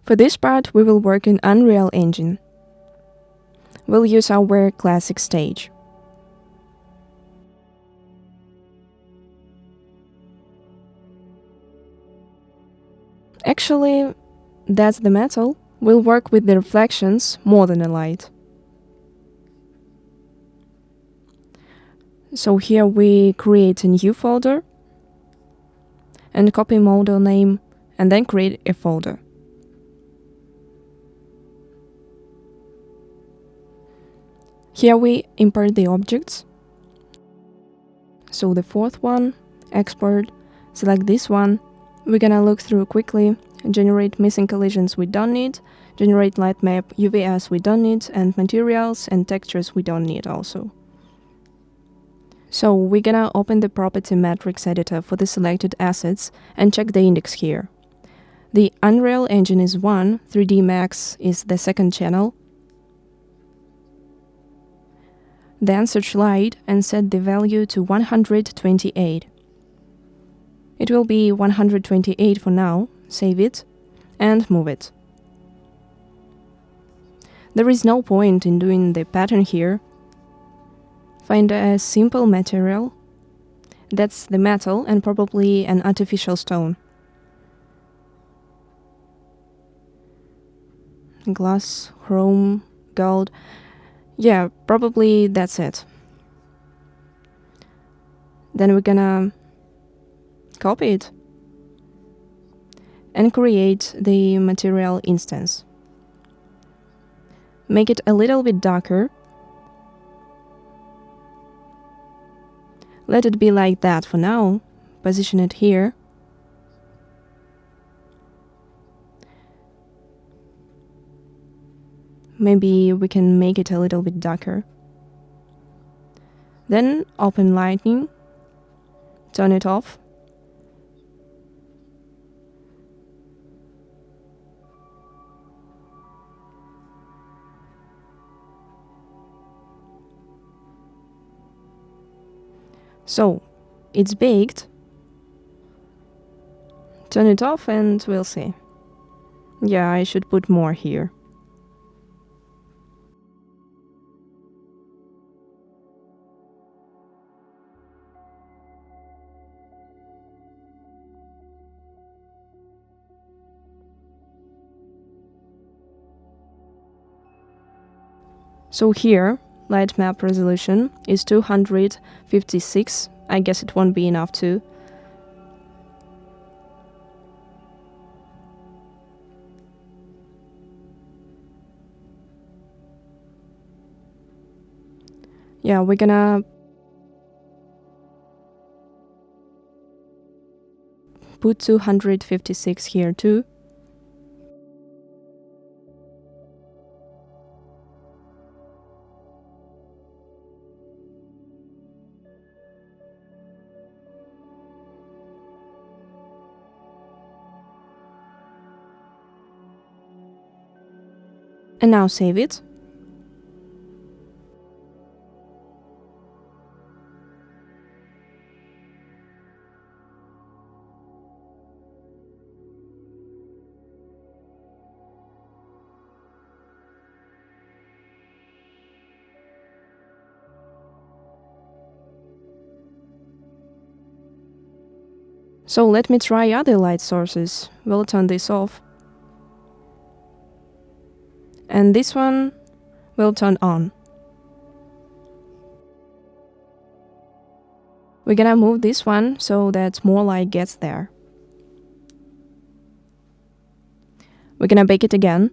For this part, we will work in Unreal Engine. We'll use our classic stage. Actually, that's the metal. We'll work with the reflections more than the light. So here we create a new folder and copy model name and then create a folder. Here we import the objects. So the fourth one, export, select this one. We're gonna look through quickly, generate missing collisions we don't need, generate light map UVS we don't need, and materials and textures we don't need also. So we're gonna open the property matrix editor for the selected assets and check the index here. The Unreal Engine is 1, 3D Max is the second channel. Then search light and set the value to 128. It will be 128 for now, save it, and move it. There is no point in doing the pattern here. Find a simple material. That's the metal and probably an artificial stone. Glass, chrome, gold. Yeah, probably that's it. Then we're gonna copy it and create the material instance. Make it a little bit darker. Let it be like that for now. Position it here. Maybe we can make it a little bit darker. Then open lighting, turn it off. So, it's baked. Turn it off and we'll see. Yeah, I should put more here. So here, light map resolution is 256. I guess it won't be enough too. Yeah, we're gonna put 256 here too. And now save it. So let me try other light sources. We'll turn this off. And this one will turn on. We're gonna move this one so that more light gets there. We're gonna bake it again.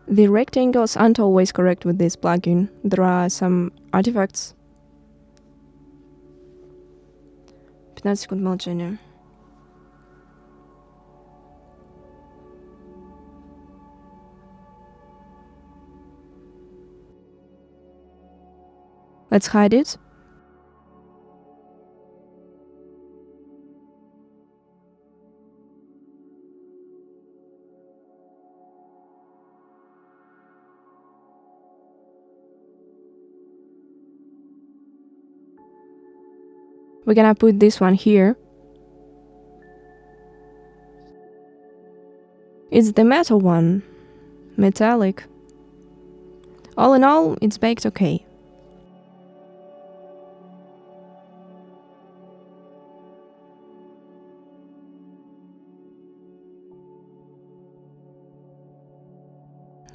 The rectangles aren't always correct with this plugin. There are some artifacts. 15 секунд молчания. Let's hide it. We're gonna put this one here. It's the metal one. Metallic. All in all, it's baked okay.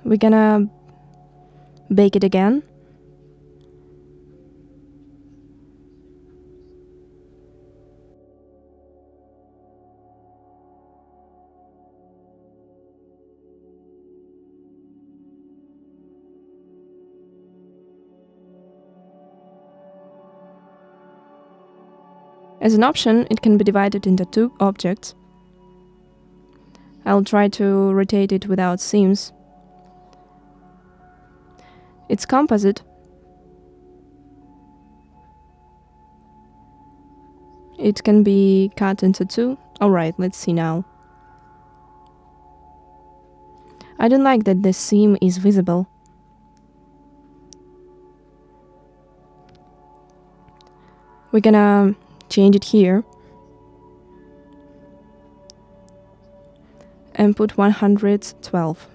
We're gonna bake it again. As an option, it can be divided into two objects. I'll try to rotate it without seams. It's composite. It can be cut into two. Alright, let's see now. I don't like that the seam is visible. We're gonna change it here and put 112.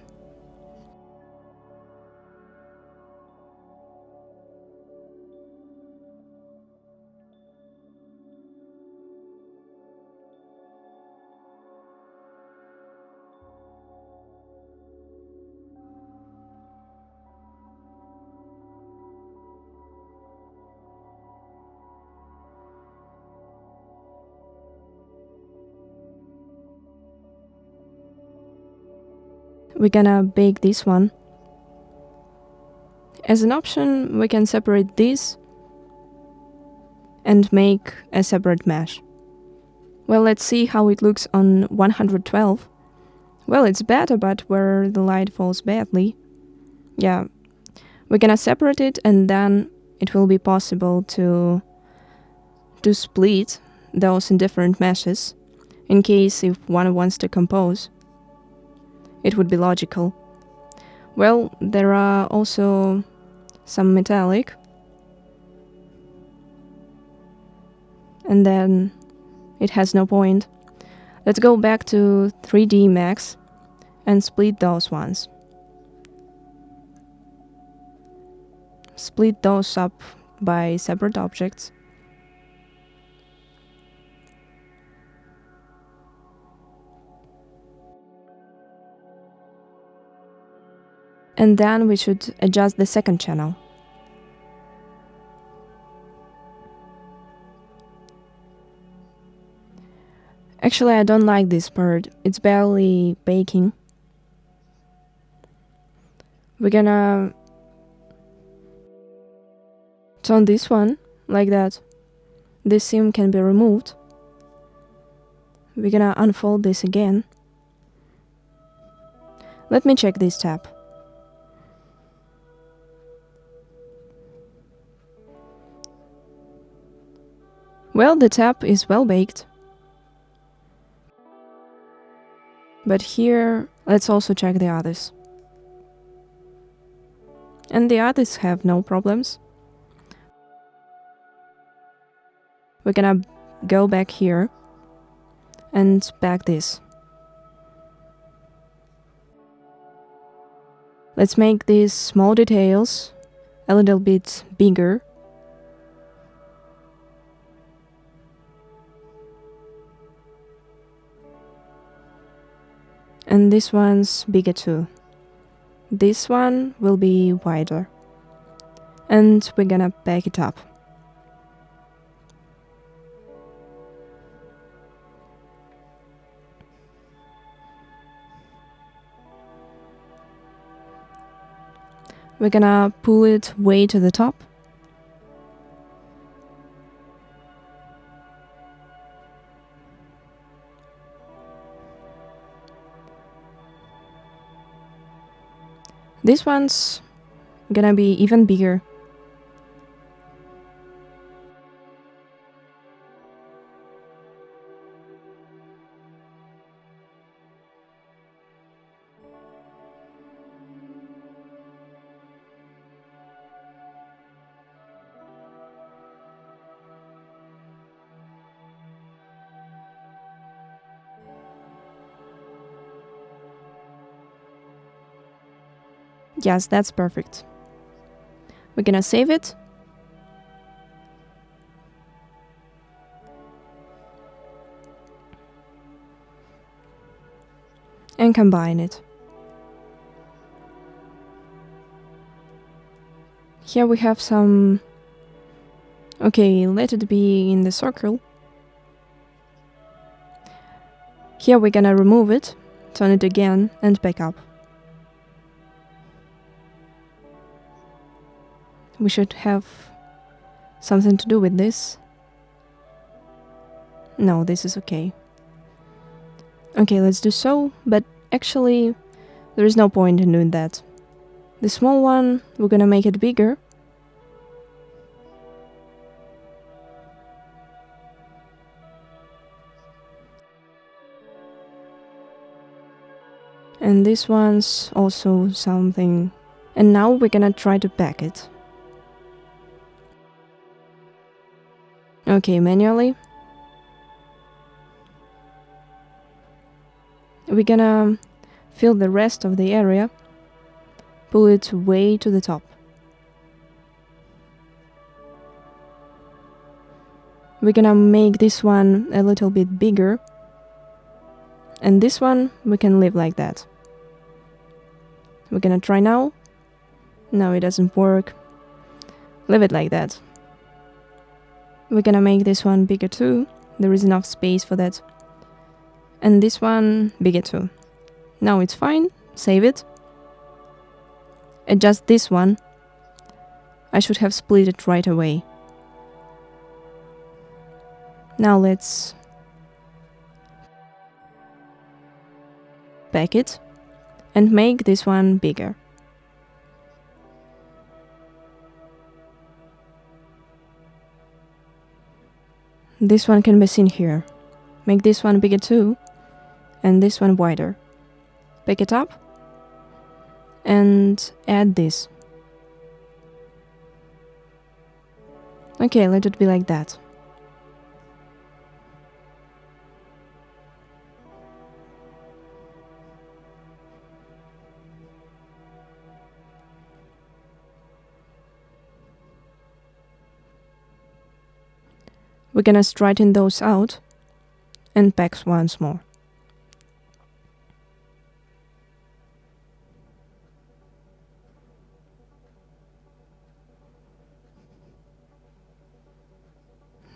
We're gonna bake this one. As an option, we can separate this and make a separate mesh. Well, let's see how it looks on 112. Well, it's better, but where the light falls badly. Yeah, we're gonna separate it, and then it will be possible to split those in different meshes, in case if one wants to compose. It would be logical. Well, there are also some metallic, and then it has no point. Let's go back to 3D Max and split those ones. Split those up by separate objects. And then we should adjust the second channel. Actually, I don't like this part. It's barely baking. We're gonna turn this one like that. This seam can be removed. We're gonna unfold this again. Let me check this tab. Well, the tab is well baked. But here, let's also check the others. And the others have no problems. We're gonna go back here and bake this. Let's make these small details a little bit bigger. And this one's bigger too. This one will be wider. And we're gonna bake it up. We're gonna pull it way to the top. This one's gonna be even bigger. Yes, that's perfect. We're gonna save it. And combine it. Here we have some... Okay, let it be in the circle. Here we're gonna remove it, turn it again, and back up. We should have something to do with this. No, this is okay. Okay, let's do so, but actually, there is no point in doing that. The small one, we're gonna make it bigger. And this one's also something. And now we're gonna try to pack it. Okay, manually. We're gonna fill the rest of the area, pull it way to the top. We're gonna make this one a little bit bigger, and this one we can leave like that. We're gonna try now. No, it doesn't work. Leave it like that. We're gonna make this one bigger too. There is enough space for that. And this one bigger too. Now it's fine. Save it. Adjust this one. I should have split it right away. Now let's pack it and make this one bigger. This one can be seen here. Make this one bigger too, and this one wider. Pick it up and add this. Okay, let it be like that. We're gonna straighten those out and pack once more.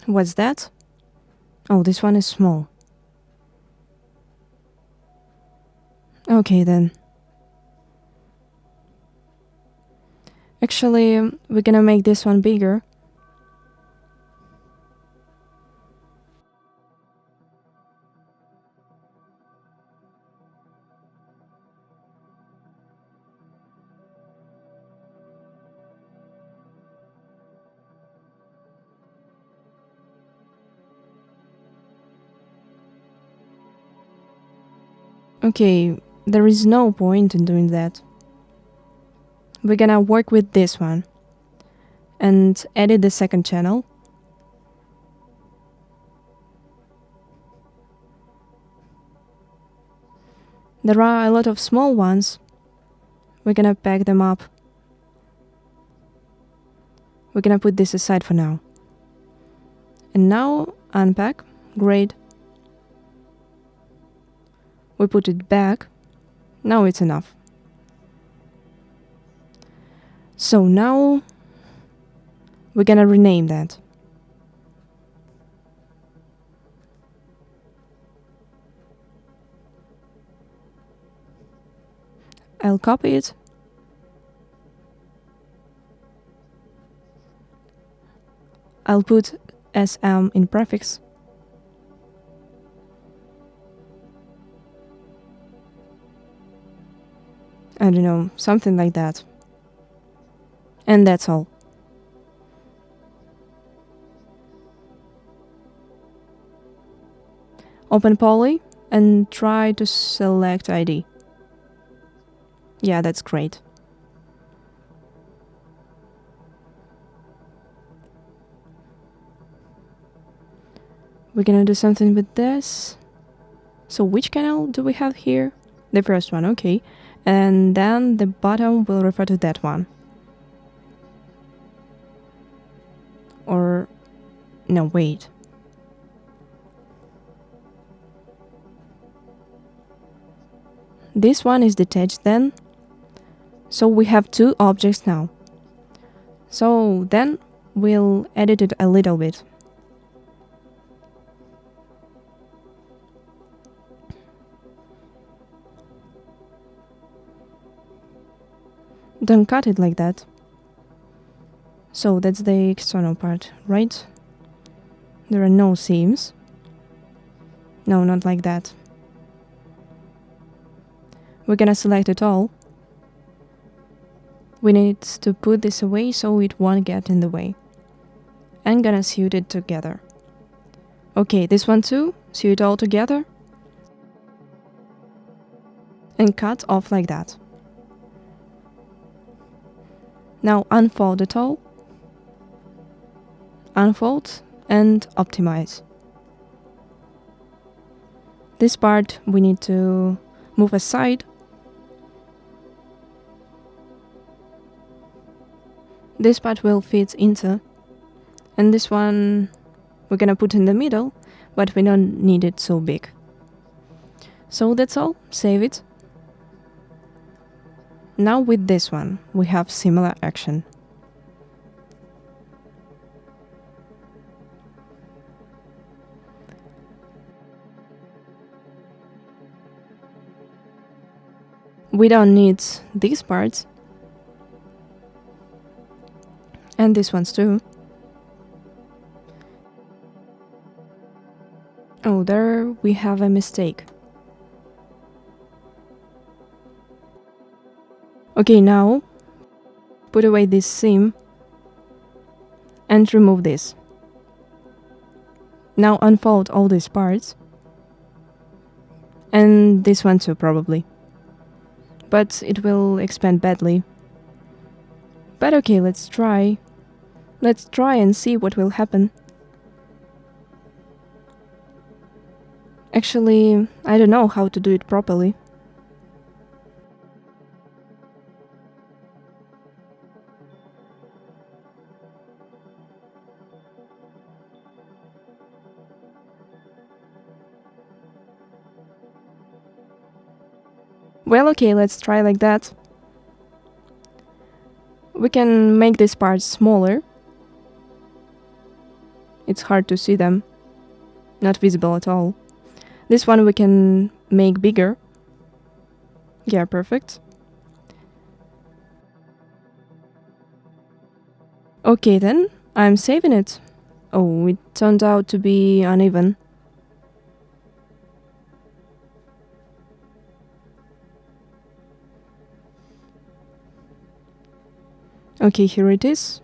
What's that? Oh, this one is small. Okay then. Actually, we're gonna make this one bigger. Okay, there is no point in doing that. We're gonna work with this one and edit the second channel. There are a lot of small ones. We're gonna pack them up. We're gonna put this aside for now. And now unpack. Great. We put it back. Now it's enough. So now we're gonna rename that. I'll copy it. I'll put SM in prefix. I don't know, something like that. And that's all. Open Poly and try to select ID. Yeah, that's great. We're gonna do something with this. So which canal do we have here? The first one, okay. and then the bottom will refer to that one. Or no, wait. This one is detached then. So we have two objects now. So then we'll edit it a little bit. Don't cut it like that. So that's the external part, right? There are no seams. No, not like that. We're gonna select it all. We need to put this away so it won't get in the way. I'm gonna sew it together. Okay, this one too, sew it all together. And cut off like that. Now unfold it all. Unfold and optimize. This part we need to move aside. This part will fit into, and this one we're gonna put in the middle, but we don't need it so big. So that's all, save it. Now with this one, we have similar action. We don't need these parts. And these ones too. Oh, there we have a mistake. Okay, now put away this seam and remove this. Now unfold all these parts. And this one too, probably. But it will expand badly. But okay, let's try. Let's try and see what will happen. Actually, I don't know how to do it properly. Well, okay, let's try like that. We can make these parts smaller. It's hard to see them. Not visible at all. This one we can make bigger. Yeah, perfect. Okay then, I'm saving it. Oh, it turned out to be uneven. Okay, here it is.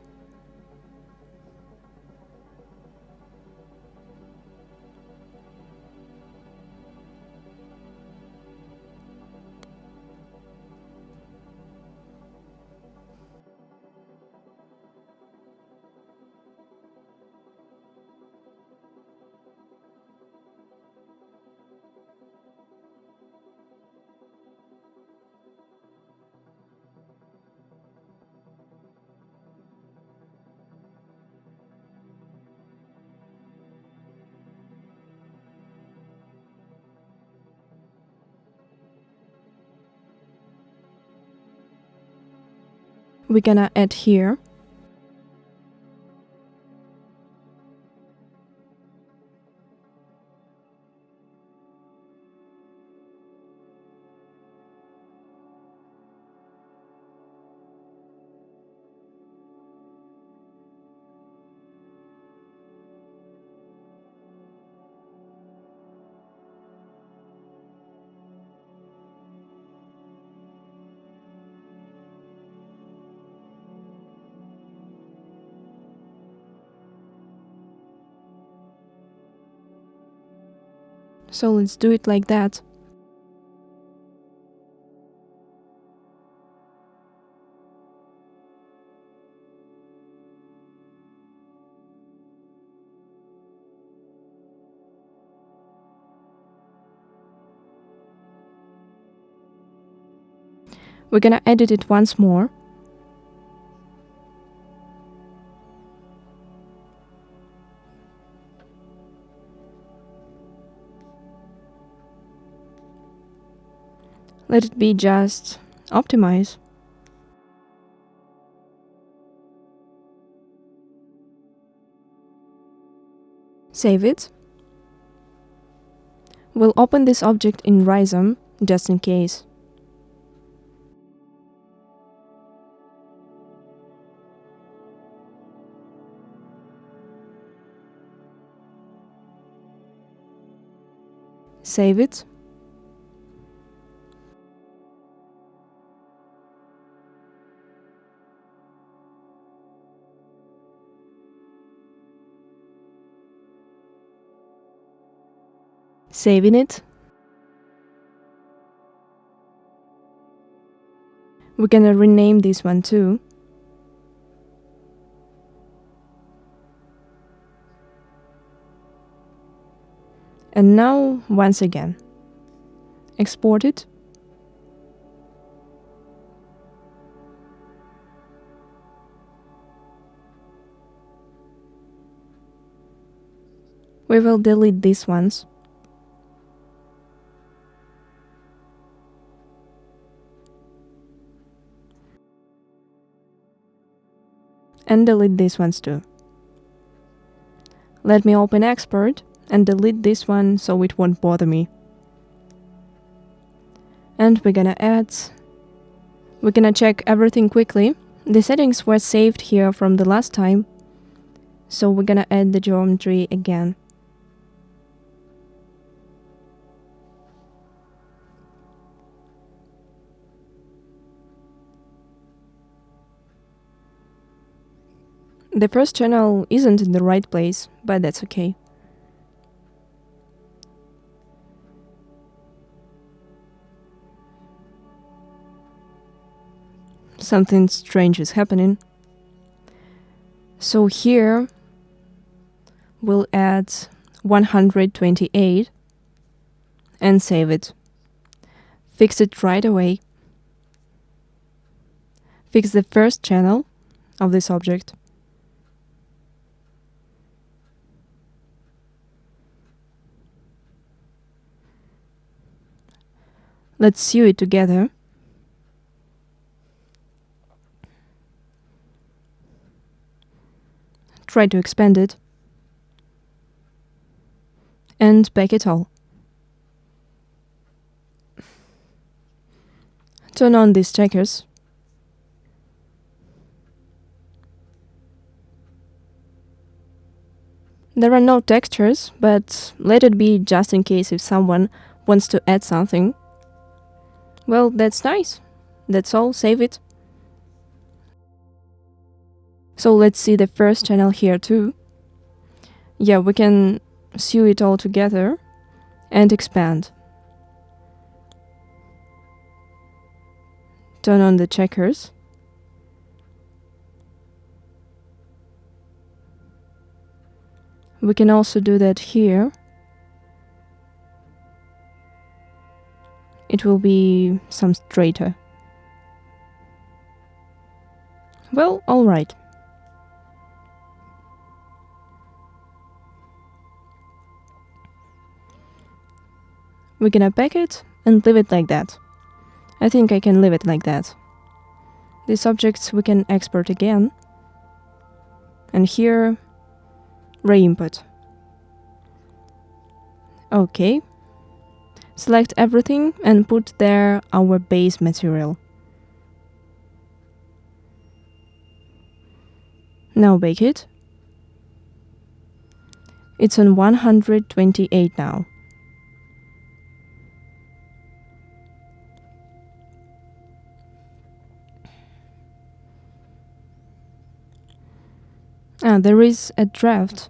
We're gonna add here. So let's do it like that. We're gonna edit it once more. Let it be just optimize. Save it. We'll open this object in Rhizome, just in case. Save it. Saving it. We're gonna rename this one too. And now, once again, export it. We will delete these ones. And delete these ones too. Let me open Export and delete this one so it won't bother me. And we're gonna check everything quickly. The settings were saved here from the last time, so we're gonna add the geometry again. The first channel isn't in the right place, but that's okay. Something strange is happening. So here we'll add 128 and save it. Fix it right away. Fix the first channel of this object. Let's sew it together. Try to expand it. And back it all. Turn on these checkers. There are no textures, but let it be just in case if someone wants to add something. Well, that's nice. That's all, save it. So let's see the first channel here too. Yeah, we can sew it all together and expand. Turn on the checkers. We can also do that here. It will be some straighter. Well, alright. We're gonna pack it and leave it like that. I think I can leave it like that. These objects we can export again. And here, re-input. Okay. Select everything and put there our base material. Now bake it. It's on 128 now. There is a draft.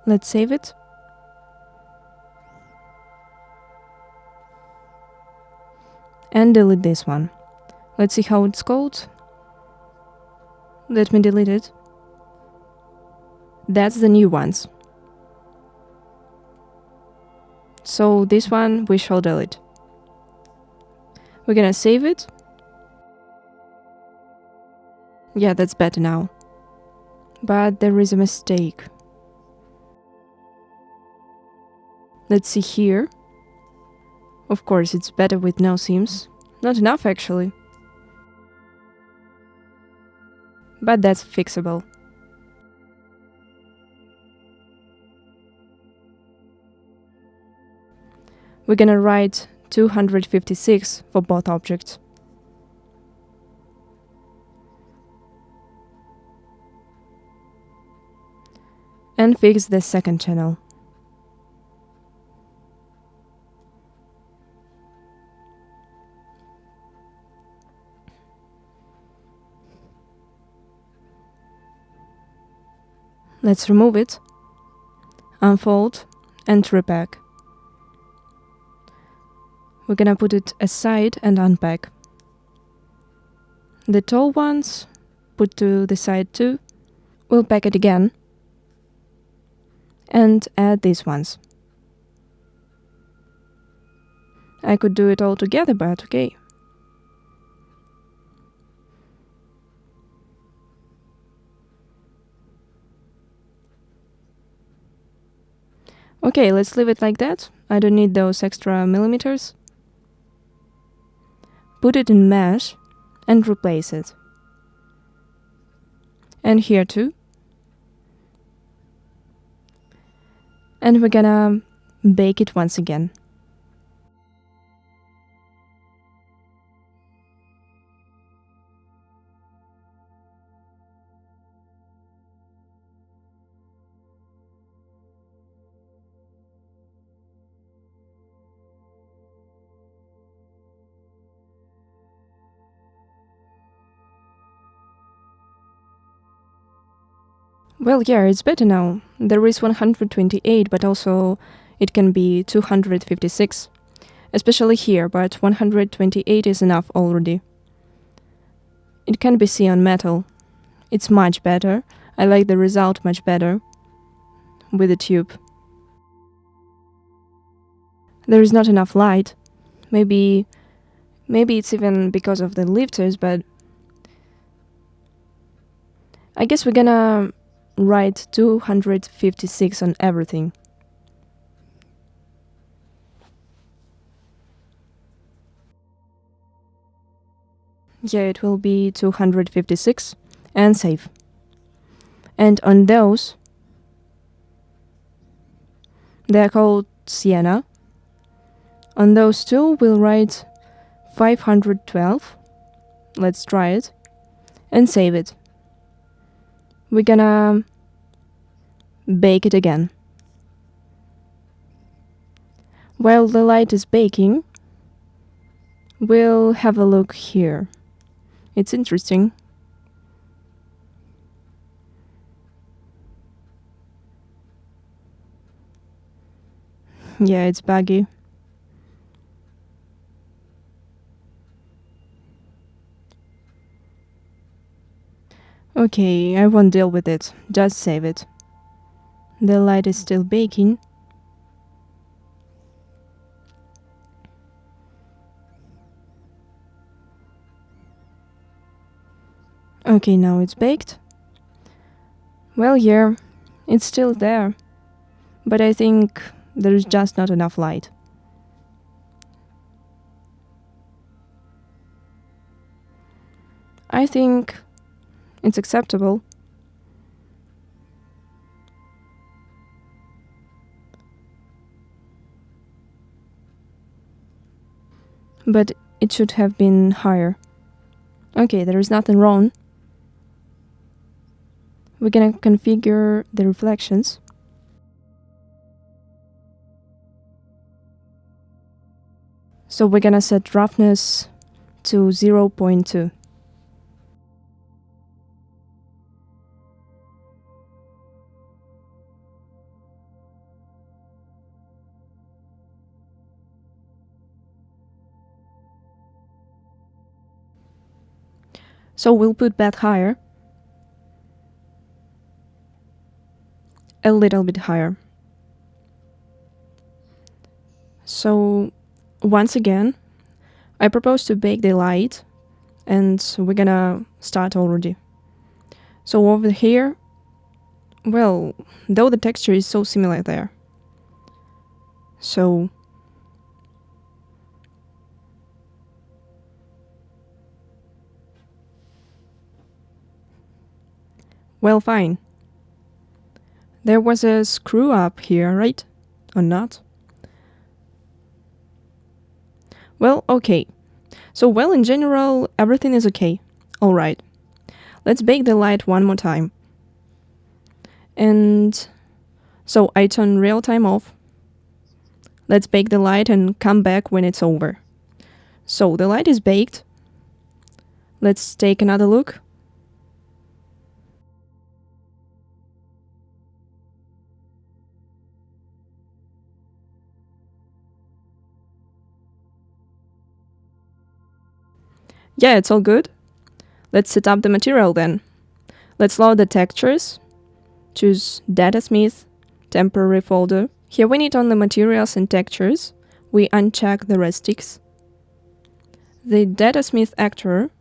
Let's save it. And delete this one. Let's see how it's called. Let me delete it. That's the new ones. So this one we shall delete. We're gonna save it. Yeah, that's better now. But there is a mistake. Let's see here. Of course, it's better with no seams. Not enough, actually. But that's fixable. We're gonna write 256 for both objects. And fix the second channel. Let's remove it, unfold, and repack. We're gonna put it aside and unpack. The tall ones, put to the side too. We'll pack it again. And add these ones. I could do it all together, but okay. Okay, let's leave it like that. I don't need those extra millimeters. Put it in mesh and replace it. And here too. And we're gonna bake it once again. Well, yeah, it's better now. There is 128, but also it can be 256. Especially here, but 128 is enough already. It can be seen on metal. It's much better. I like the result much better with the tube. There is not enough light. Maybe it's even because of the lifters, but I guess we're gonna write 256 on everything. Yeah, it will be 256 and save. And on those, they are called Sienna. On those two, we'll write 512. Let's try it and save it. We're gonna bake it again. While the light is baking, we'll have a look here. It's interesting. Yeah, it's buggy. Okay, I won't deal with it. Just save it. The light is still baking. Okay, now it's baked. Well, yeah, it's still there. But I think there's just not enough light. I think it's acceptable. But it should have been higher. Okay, there is nothing wrong. We're gonna configure the reflections. So we're gonna set roughness to 0.2. So we'll put that higher. A little bit higher. So once again, I propose to bake the light, and we're gonna start already. So over here, well, though the texture is so similar there. So well, fine. There was a screw up here, right? Or not? Well, okay. So, well, in general, everything is okay. Alright. Let's bake the light one more time. And so I turn real time off. Let's bake the light and come back when it's over. So the light is baked. Let's take another look. Yeah, it's all good. Let's set up the material then. Let's load the textures. Choose Datasmith, temporary folder. Here we need only materials and textures. We uncheck the rustics. The Datasmith actor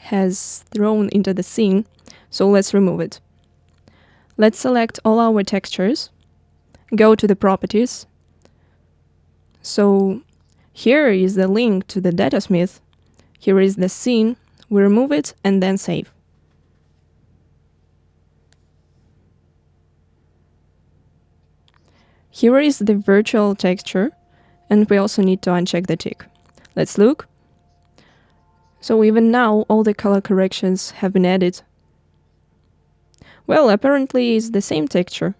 has thrown into the scene, so let's remove it. Let's select all our textures. Go to the properties. So here is the link to the Datasmith. Here is the scene. We remove it and then save. Here is the virtual texture, and we also need to uncheck the tick. Let's look. So even now, all the color corrections have been added. Well, apparently it's the same texture.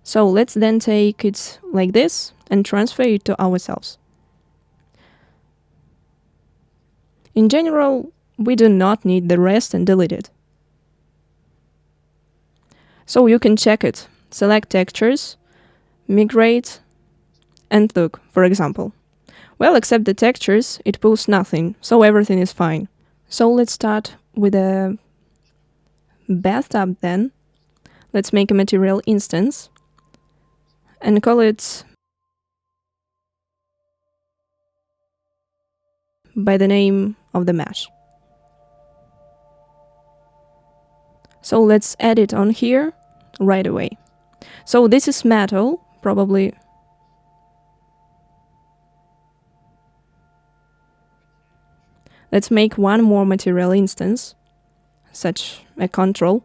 So let's then take it like this and transfer it to ourselves. In general, we do not need the rest and delete it. So you can check it. Select textures, migrate, and look, for example. Well, except the textures, it pulls nothing, so everything is fine. So let's start with a bathtub then. Let's make a material instance and call it by the name of the mesh. So let's add it on here right away. So this is metal, probably. Let's make one more material instance, such a control.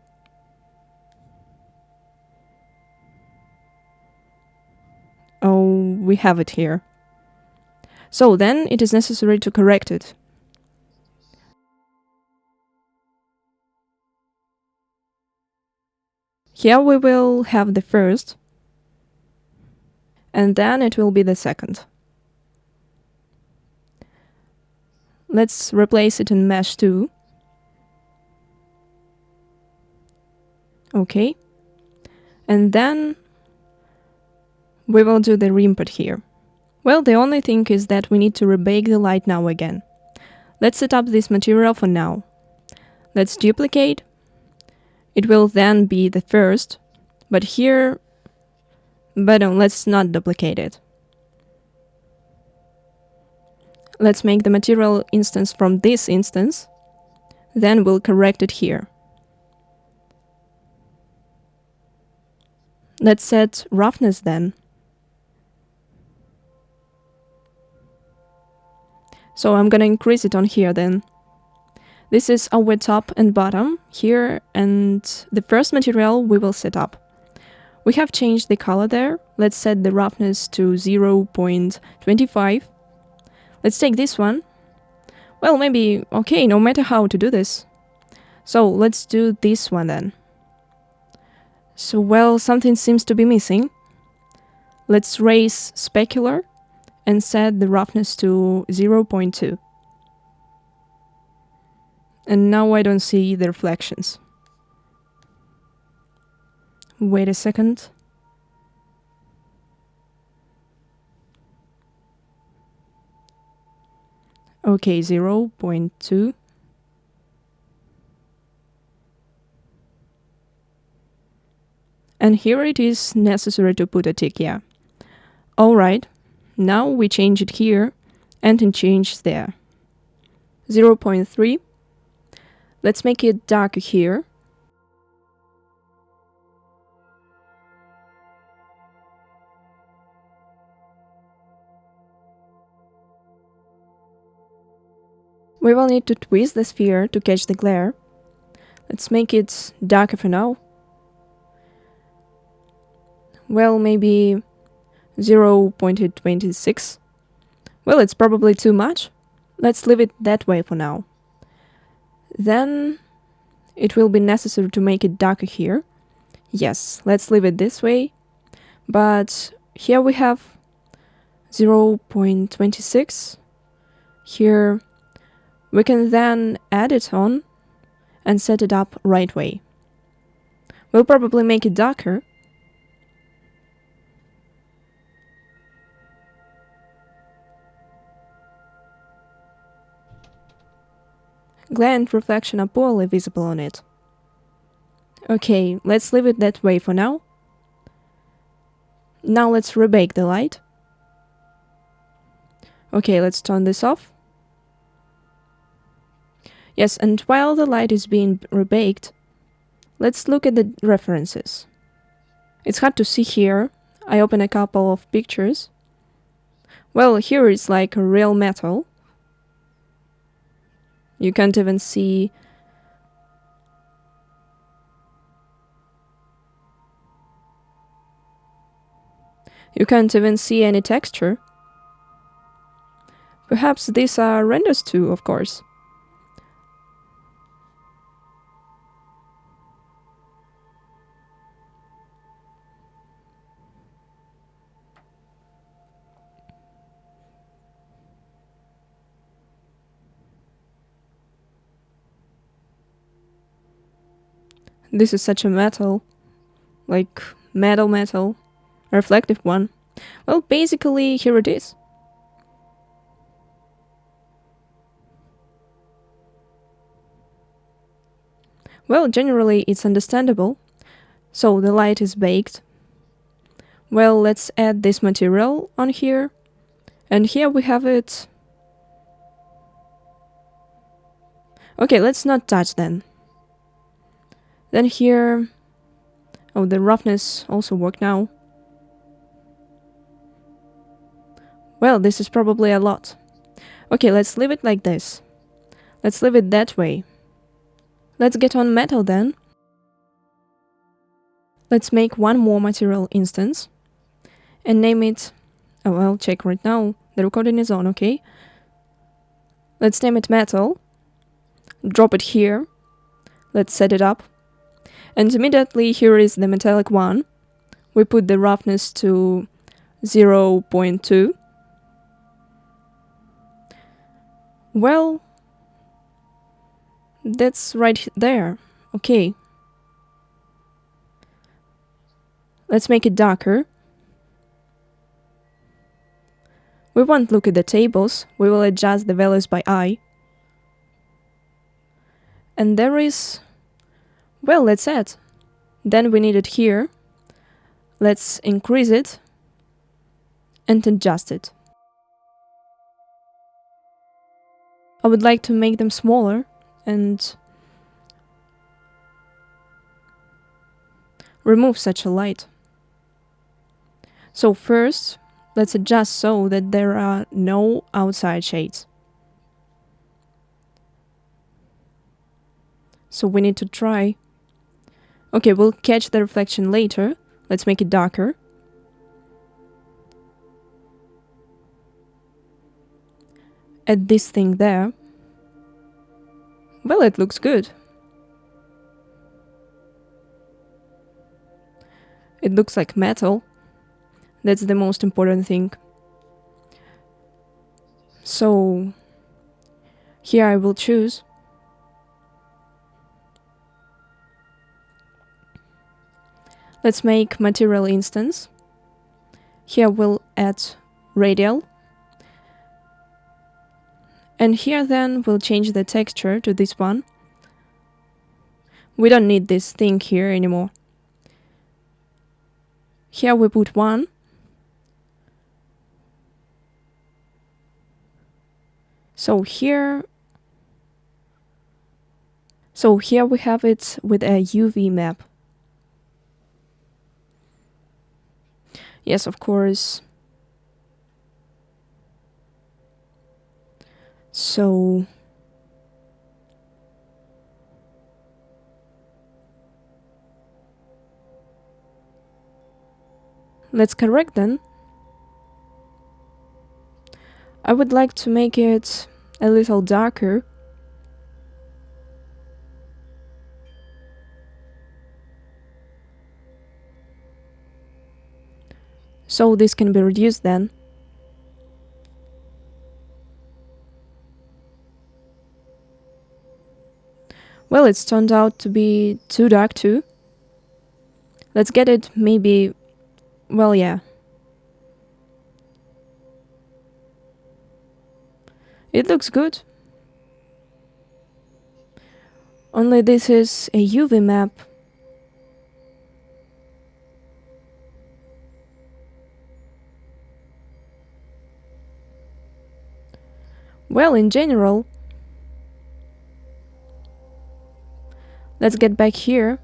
Oh, we have it here. So then it is necessary to correct it. Here we will have the first, and then it will be the second. Let's replace it in mesh 2. Okay. And then we will do the re-input here. Well, the only thing is that we need to rebake the light now again. Let's set up this material for now. Let's duplicate. It will then be the first, but here, but no, let's not duplicate it. Let's make the material instance from this instance, then we'll correct it here. Let's set roughness then. So I'm gonna increase it on here then. This is our top and bottom here, and the first material we will set up. We have changed the color there. Let's set the roughness to 0.25. Let's take this one. Well, maybe, okay, no matter how to do this. So let's do this one then. So, well, something seems to be missing. Let's raise specular and set the roughness to 0.2. And now I don't see the reflections. Wait a second. Okay, 0.2. And here it is necessary to put a tick, yeah. Alright, now we change it here and it changes there. 0.3. Let's make it darker here. We will need to twist the sphere to catch the glare. Let's make it darker for now. Well, maybe 0.26. Well, it's probably too much. Let's leave it that way for now. Then it will be necessary to make it darker here. Yes, let's leave it this way. But here we have 0.26. Here we can then add it on and set it up right way. We'll probably make it darker. Glare and reflection are poorly visible on it. Okay, let's leave it that way for now. Now let's rebake the light. Okay, let's turn this off. Yes, and while the light is being rebaked, let's look at the references. It's hard to see here. I open a couple of pictures. Well, here it's like a real metal. You can't even see. You can't even see any texture. Perhaps these are renders too, of course. This is such a metal, like metal, a reflective one. Well, basically, here it is. Well, generally, it's understandable. So, the light is baked. Well, let's add this material on here. And here we have it. Okay, let's not touch then. Then here... Oh, the roughness also worked now. Well, this is probably a lot. Okay, let's leave it like this. Let's leave it that way. Let's get on metal then. Let's make one more material instance and name it... Oh, I'll check right now. The recording is on, okay? Let's name it metal. Drop it here. Let's set it up. And immediately here is the metallic one. We put the roughness to 0.2. Well, that's right there. Okay. Let's make it darker. We won't look at the tables. We will adjust the values by eye. And there is... Well, that's it. Then we need it here. Let's increase it and adjust it. I would like to make them smaller and remove such a light. So first, let's adjust so that there are no outside shades. So we need to try. Okay, we'll catch the reflection later. Let's make it darker. Add this thing there. Well, it looks good. It looks like metal. That's the most important thing. So here I will choose. Let's make material instance. Here we'll add radial. And here then we'll change the texture to this one. We don't need this thing here anymore. Here we put 1. So here we have it with a UV map. Yes, of course. So let's correct then. I would like to make it a little darker. So this can be reduced then. Well, it's turned out to be too dark too. Let's get it maybe, well, yeah. It looks good. Only this is a UV map. Well, in general, let's get back here.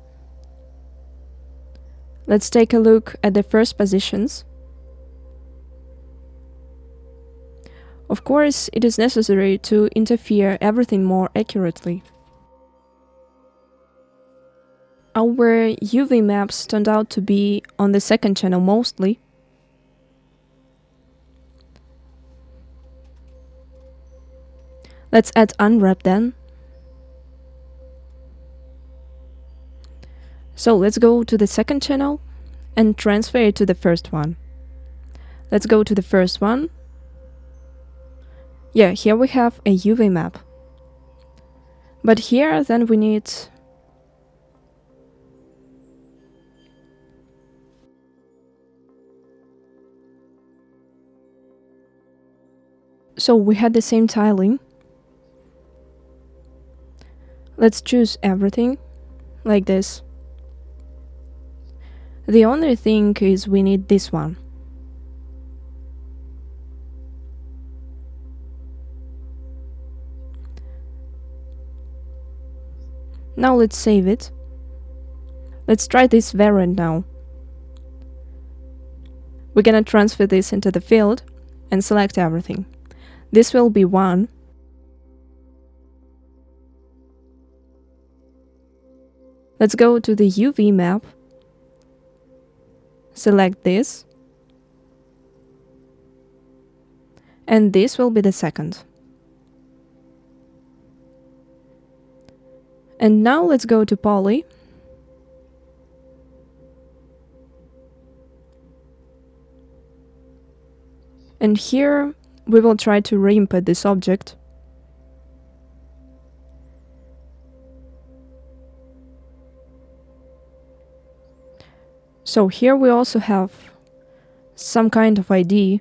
Let's take a look at the first positions. Of course, it is necessary to interfere everything more accurately. Our UV maps turned out to be on the second channel mostly. Let's add unwrap then. So let's go to the second channel and transfer it to the first one. Let's go to the first one. Yeah, here we have a UV map. But here then we need so we had the same tiling. Let's choose everything like this. The only thing is we need this one. Now let's save it. Let's try this variant now. We're gonna transfer this into the field and select everything. This will be 1. Let's go to the UV map. Select this. And this will be the second. And now let's go to Poly. And here we will try to re-input this object. So here we also have some kind of ID.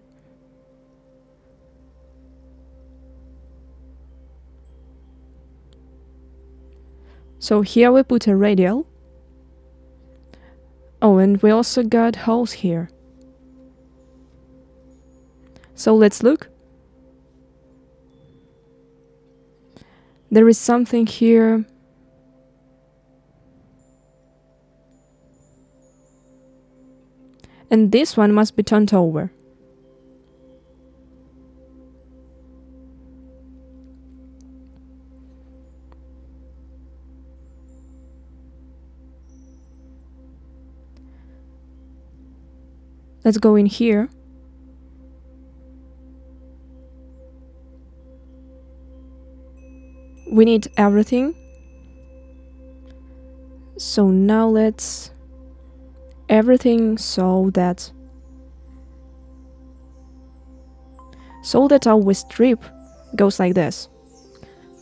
So here we put a radial. Oh, and we also got holes here. So let's look. There is something here. And this one must be turned over. Let's go in here. We need everything. So now let's everything so that our strip goes like this.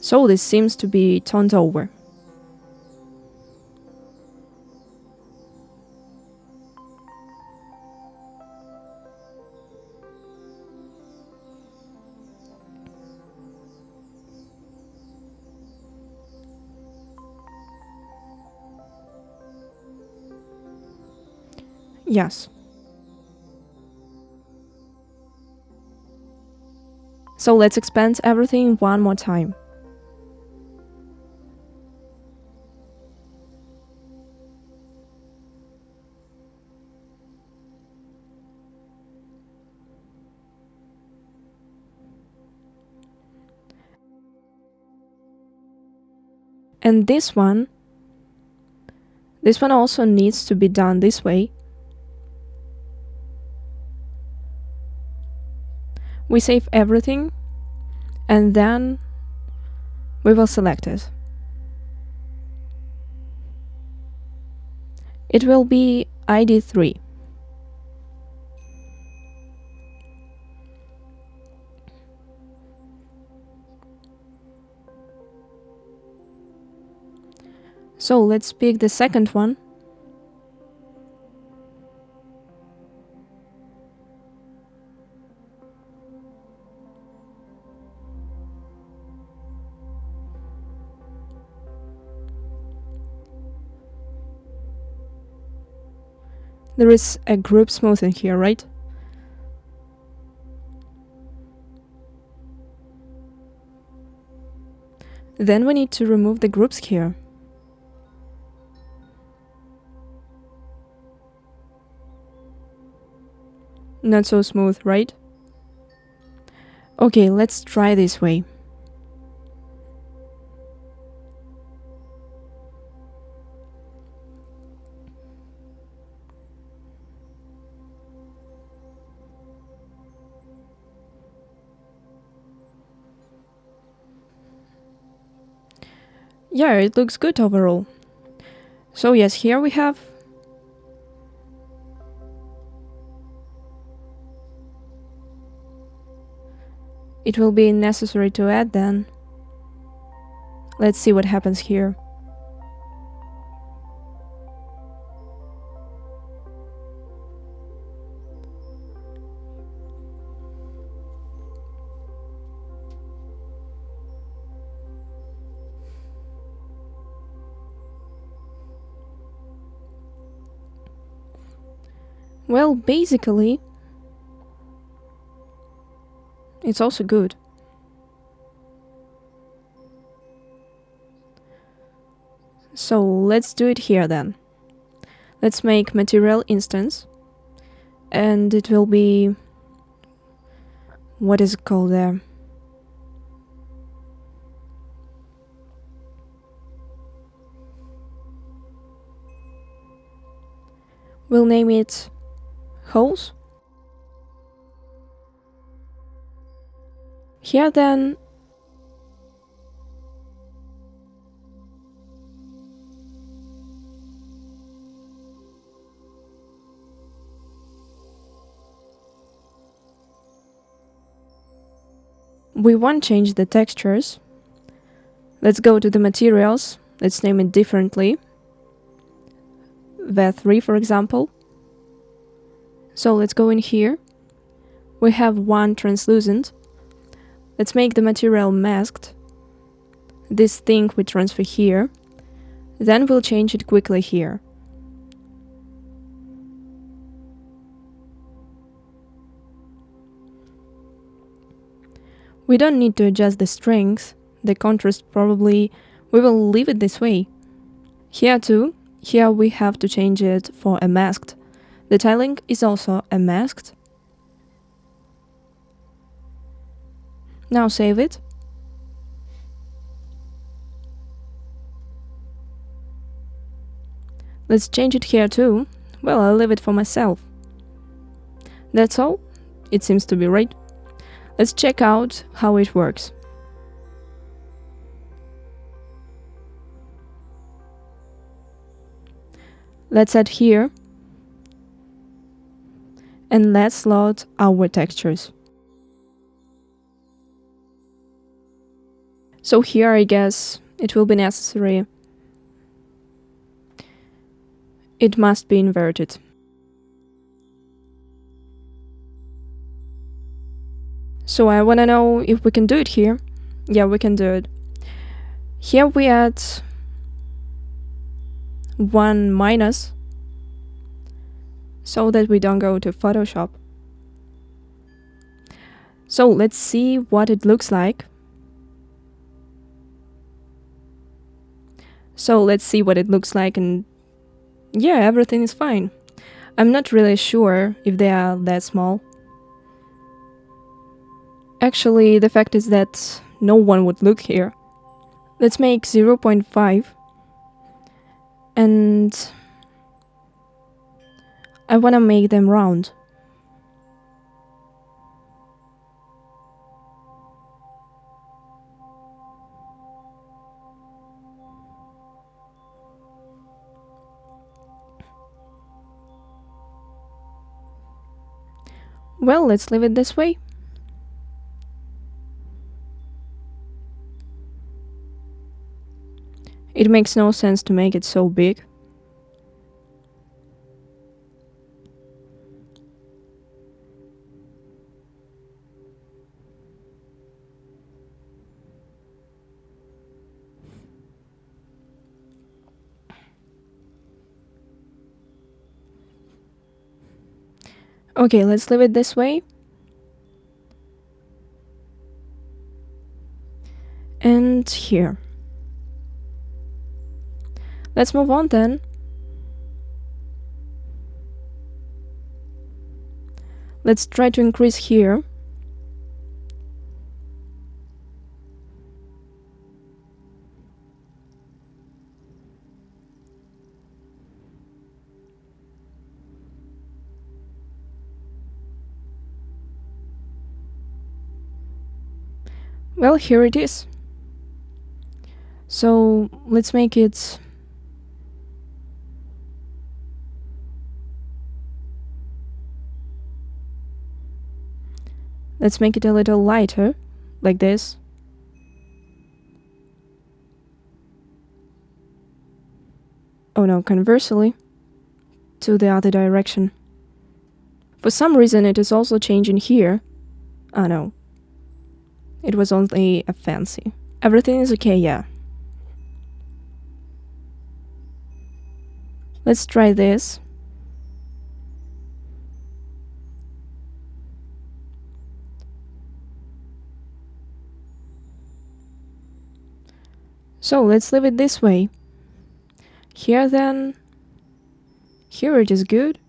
So this seems to be turned over. Yes. So let's expand everything one more time. And this one also needs to be done this way. We save everything and then we will select it. It will be ID 3. So let's pick the second one. There is a group smoothing here, right? Then we need to remove the groups here. Not so smooth, right? Okay, let's try this way. Yeah, it looks good overall. So yes, here we have it will be necessary to add then. Let's see what happens here. Well, basically, it's also good. So let's do it here then. Let's make material instance, and it will be, what is it called there? We'll name it holes. Here then we won't change the textures. Let's go to the materials. Let's name it differently. V3, for example. So let's go in here. We have one translucent. Let's make the material masked. This thing we transfer here. Then we'll change it quickly here. We don't need to adjust the strength, the contrast probably, we will leave it this way. Here too, here we have to change it for a masked. The tiling is also a masked. Now save it. Let's change it here too. Well, I'll leave it for myself. That's all. It seems to be right. Let's check out how it works. Let's add here. And let's load our textures. So here I guess it will be necessary. It must be inverted. So I wanna know if we can do it here. Yeah, we can do it. Here we add one minus so that we don't go to Photoshop. So let's see what it looks like. And yeah, everything is fine. I'm not really sure if they are that small. Actually, the fact is that no one would look here. Let's make 0.5, and I wanna make them round. Well, let's leave it this way. It makes no sense to make it so big. Okay, let's leave it this way. And here. Let's move on then. Let's try to increase here. Well, here it is. So let's make it a little lighter, like this. Oh no, conversely, to the other direction. For some reason it is also changing here. Oh no. It was only a fancy. Everything is okay, yeah. Let's try this. So let's leave it this way. Here then. Here it is good.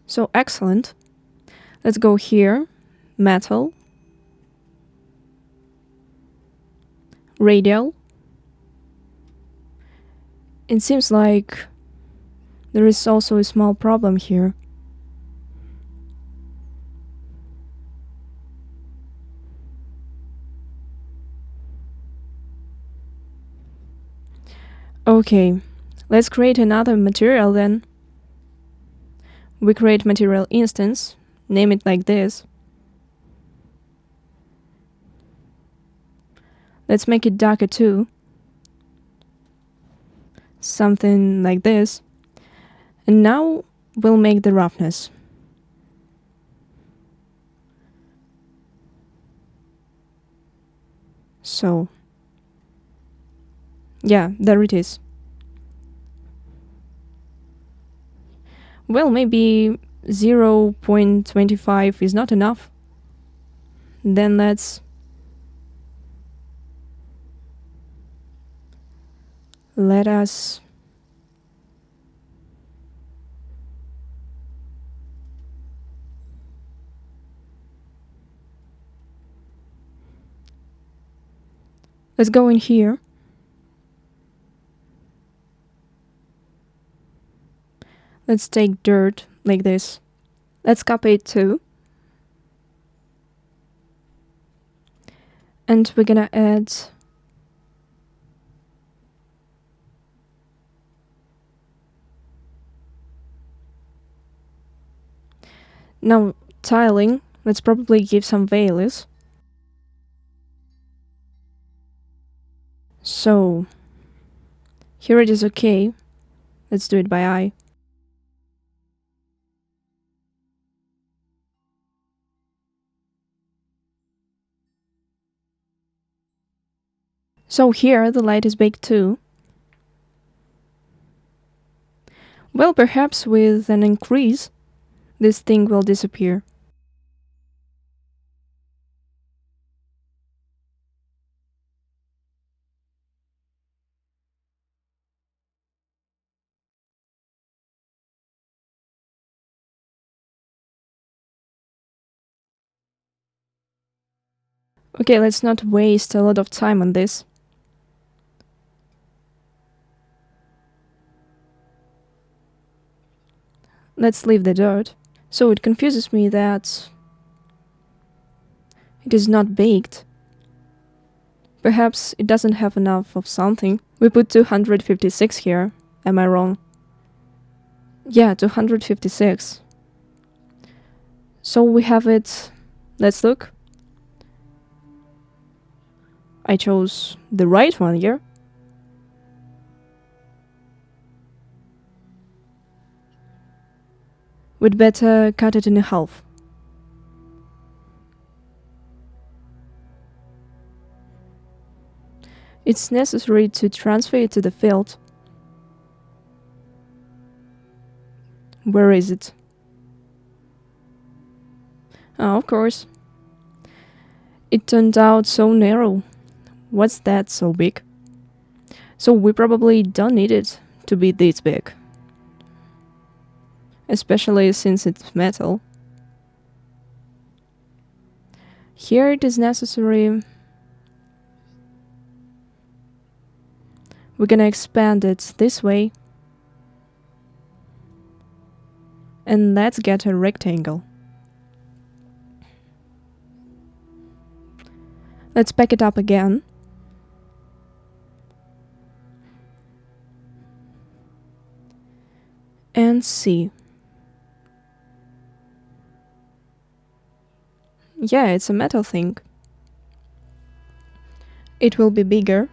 So excellent. Let's go here. Metal. Radial. It seems like there is also a small problem here. Okay, let's create another material then. We create material instance, name it like this. Let's make it darker too. Something like this. And now we'll make the roughness. So, yeah, there it is. Well, maybe 0.25 is not enough. Then let's go in here. Let's take dirt like this. Let's copy it too. And we're gonna add now tiling. Let's probably give some values. So here it is okay. Let's do it by eye. So here the light is baked too. Well, perhaps with an increase, this thing will disappear. Okay, let's not waste a lot of time on this. Let's leave the dirt. So it confuses me that it is not baked. Perhaps it doesn't have enough of something. We put 256 here. Am I wrong? Yeah, 256. So we have it. Let's look. I chose the right one here. We'd better cut it in half. It's necessary to transfer it to the field. Where is it? Oh, of course. It turned out so narrow. What's that so big? So we probably don't need it to be this big. Especially since it's metal. Here it is necessary. We're gonna expand it this way. And let's get a rectangle. Let's pack it up again. And see. Yeah, it's a metal thing. It will be bigger.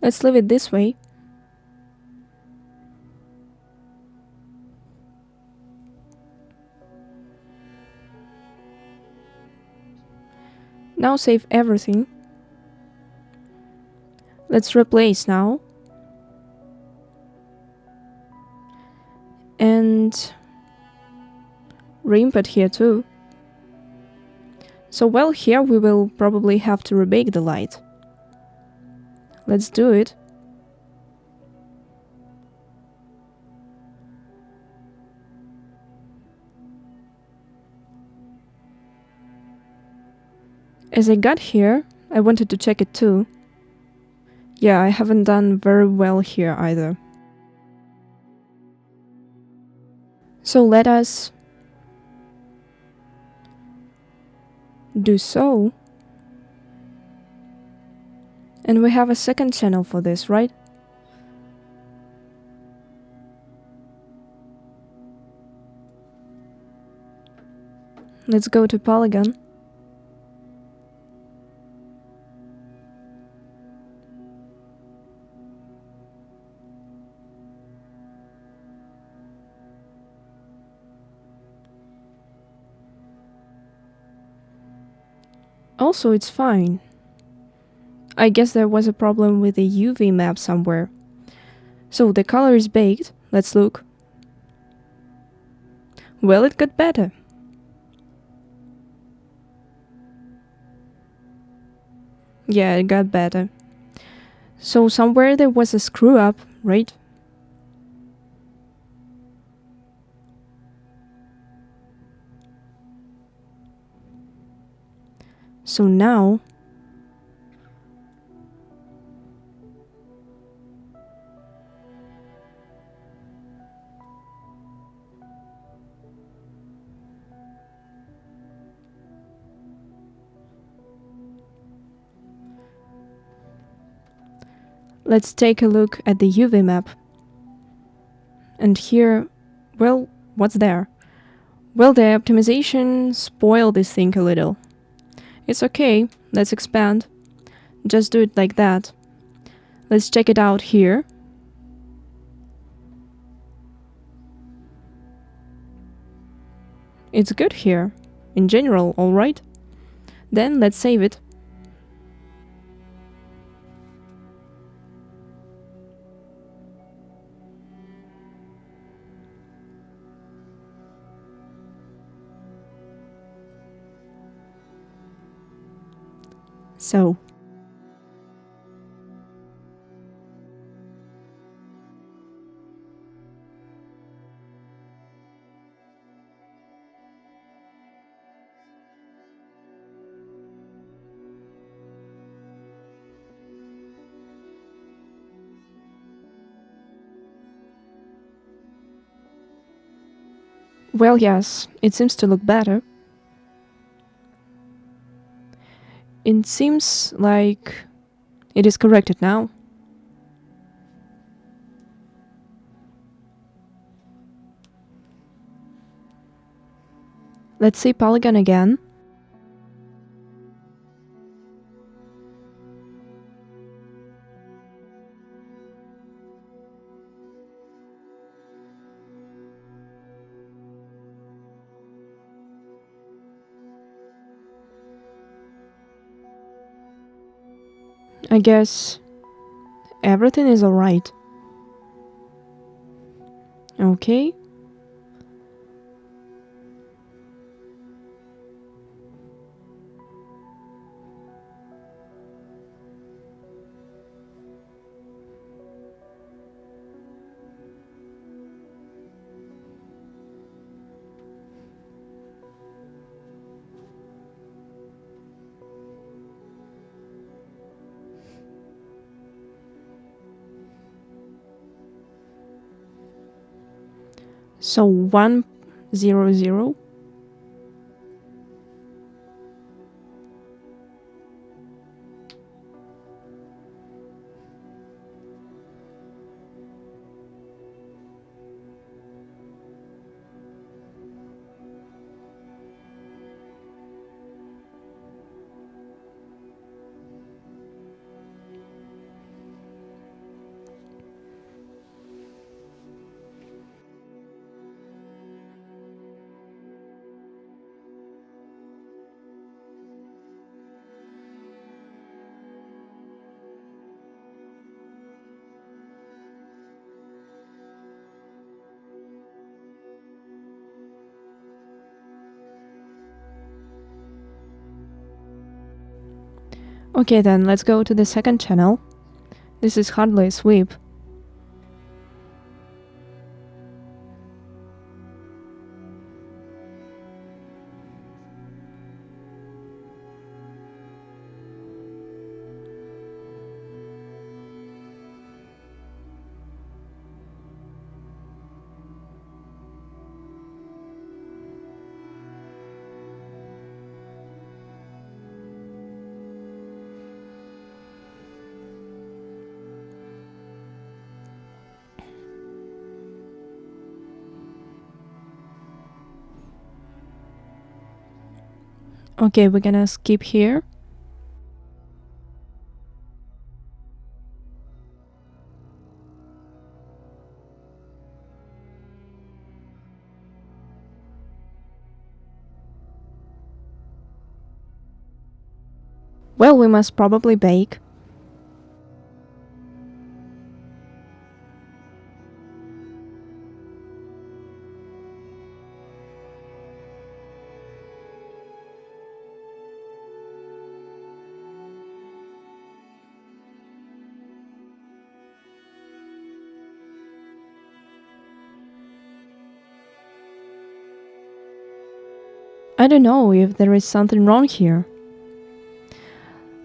Let's leave it this way. Now save everything. Let's replace now. And re-input here too. So well, here we will probably have to rebake the light. Let's do it. As I got here, I wanted to check it too. Yeah, I haven't done very well here either. So let us do so. And we have a second channel for this, right? Let's go to polygon. Also, it's fine. I guess there was a problem with the UV map somewhere. So the color is baked. Let's look. Well, it got better. Yeah, it got better. So somewhere there was a screw up, right? So now let's take a look at the UV map. And here, well, what's there? Well, the optimization spoiled this thing a little. It's okay, let's expand. Just do it like that. Let's check it out here. It's good here. In general, alright? Then let's save it. So, well, yes, it seems to look better. It seems like it is corrected now. Let's see polygon again. I guess everything is alright. Okay. So 1, 0, 0. Okay, then let's go to the second channel. This is hardly a sweep. Okay, we're gonna skip here. Well, we must probably bake. I don't know if there is something wrong here.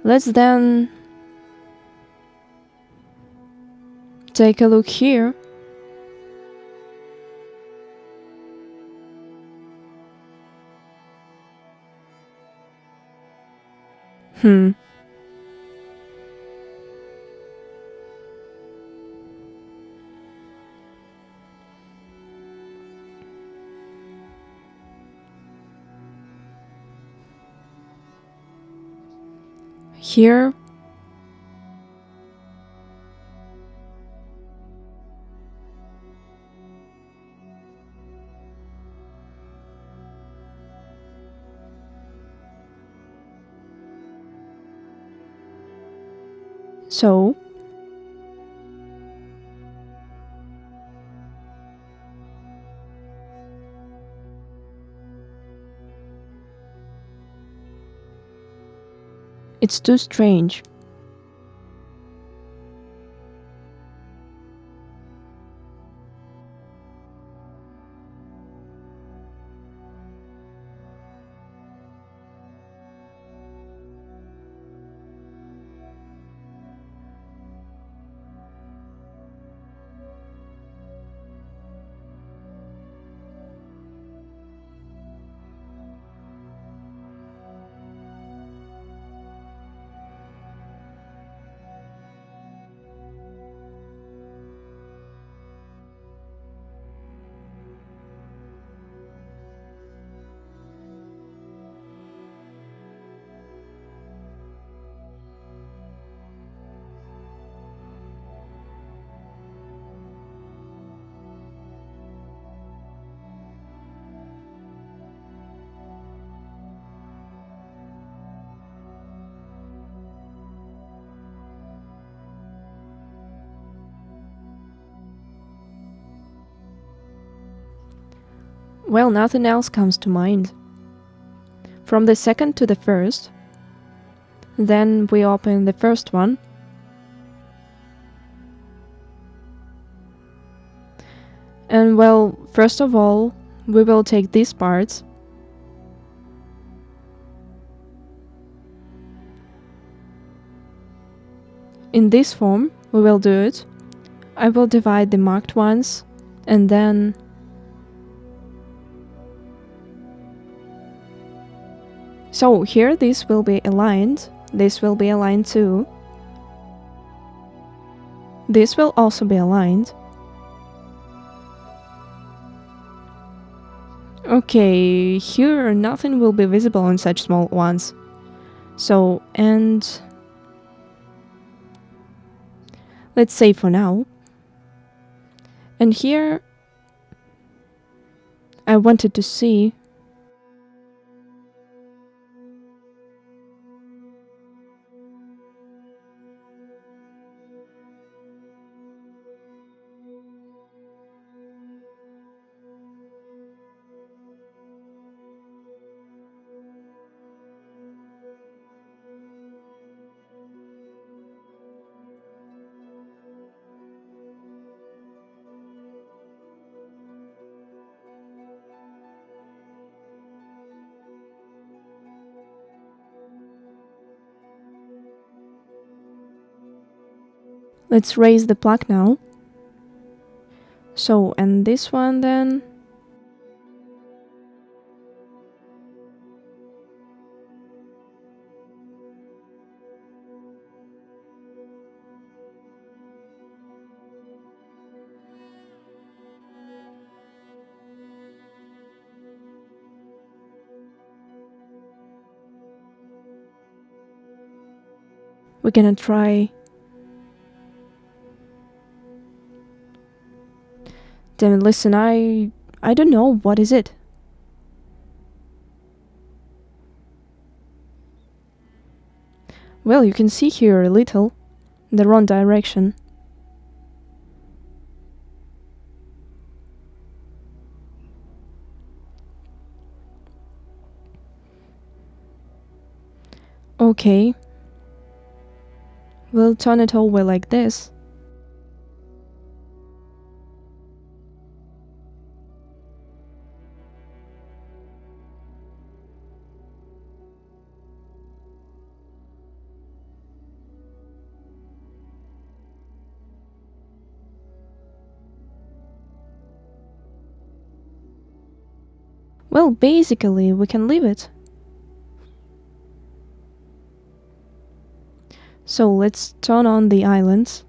Let's then take a look here. Here. So it's too strange. Well, nothing else comes to mind. From the second to the first, then we open the first one. And well, first of all, we will take these parts in this form. We will do it. I will divide the marked ones, and then so here this will be aligned, this will be aligned too, this will also be aligned. Okay, here nothing will be visible on such small ones. So, and let's say for now. And here I wanted to see let's raise the plug now. So, and this one then. We're gonna try. Then listen, I don't know, what is it? Well, you can see here a little, the wrong direction. Okay. We'll turn it over like this. Well, basically, we can leave it. So let's turn on the islands.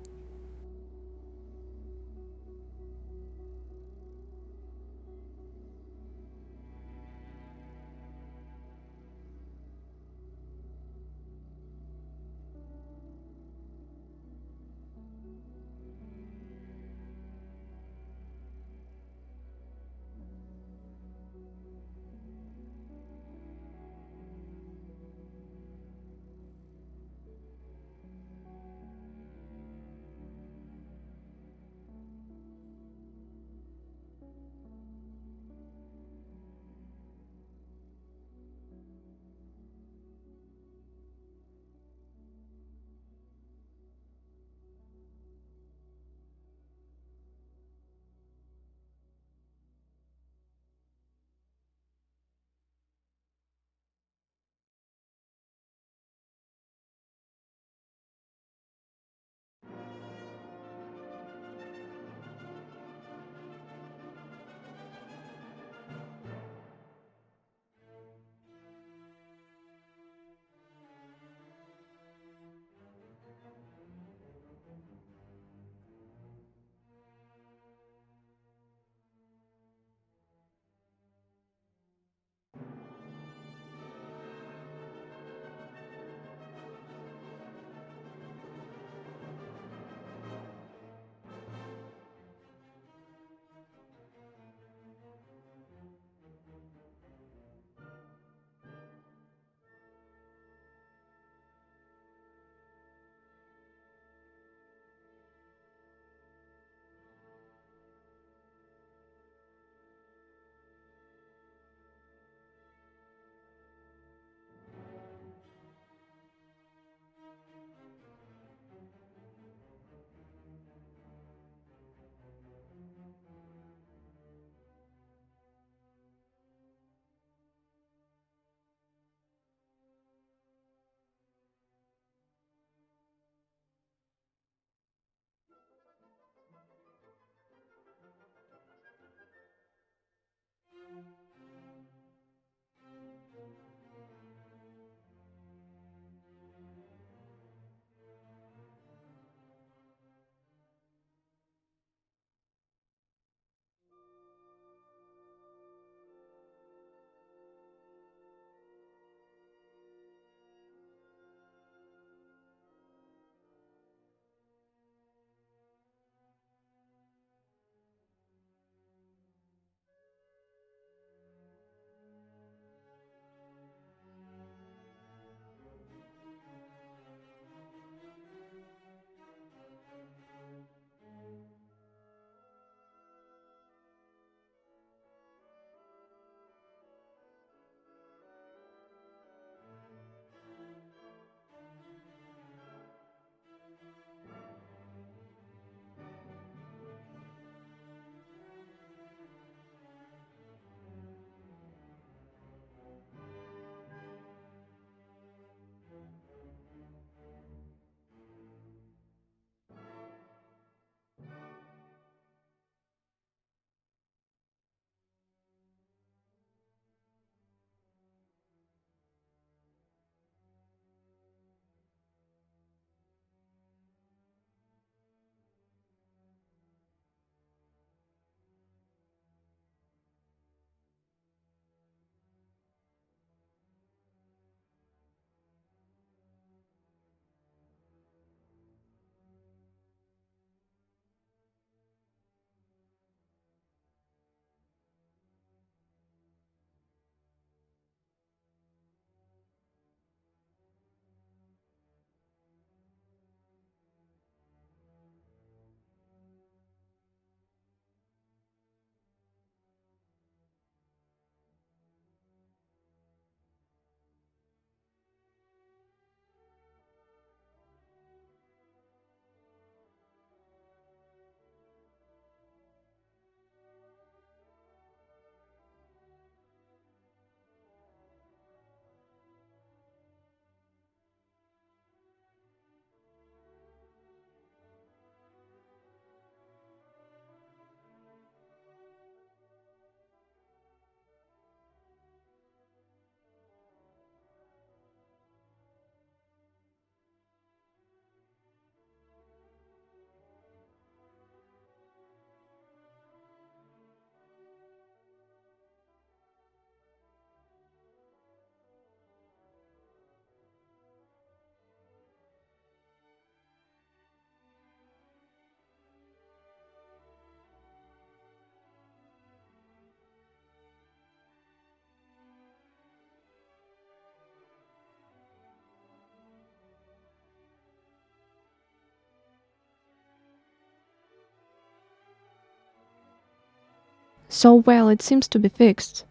So well, it seems to be fixed.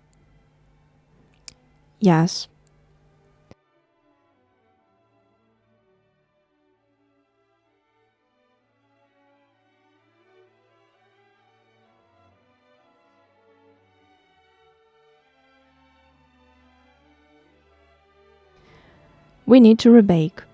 Yes. We need to rebake.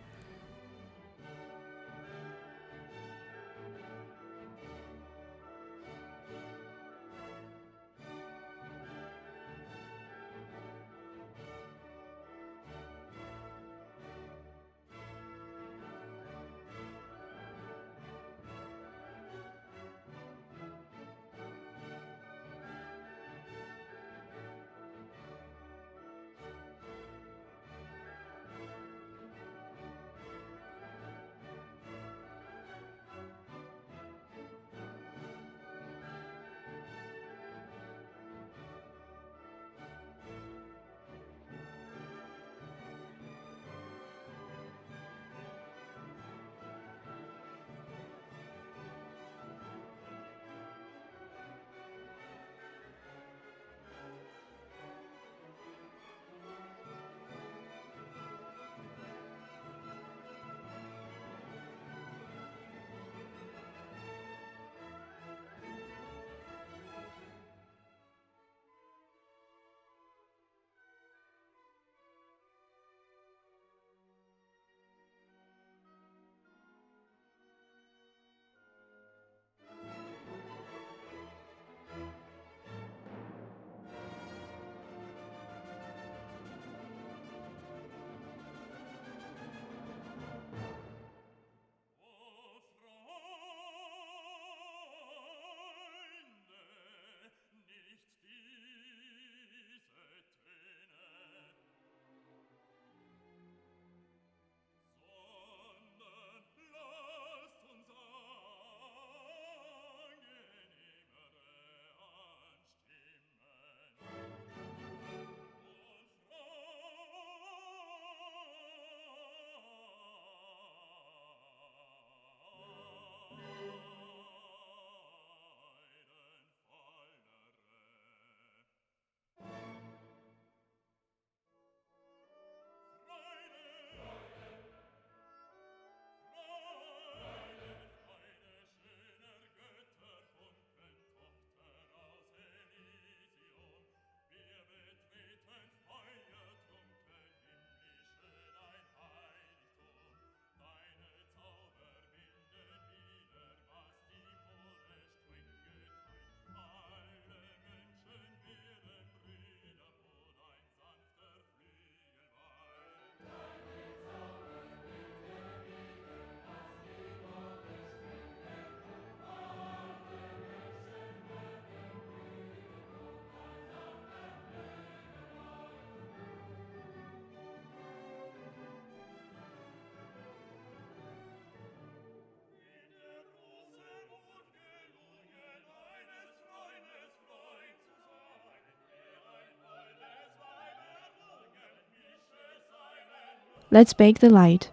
Let's bake the light.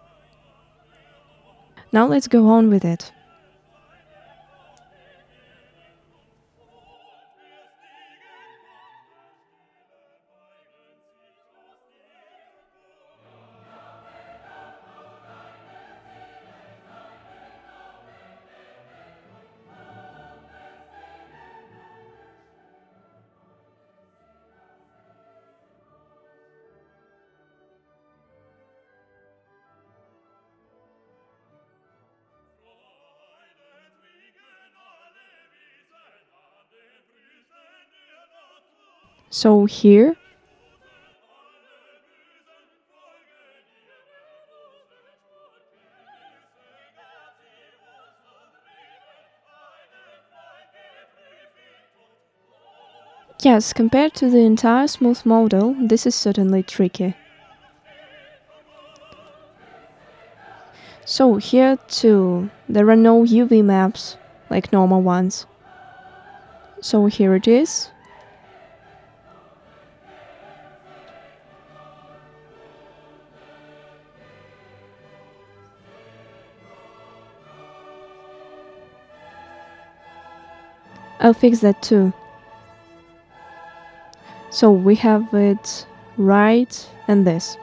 Now let's go on with it. So here, yes, compared to the entire smooth model, this is certainly tricky. So here too, there are no UV maps like normal ones. So here it is. I'll fix that too. So we have it right and this.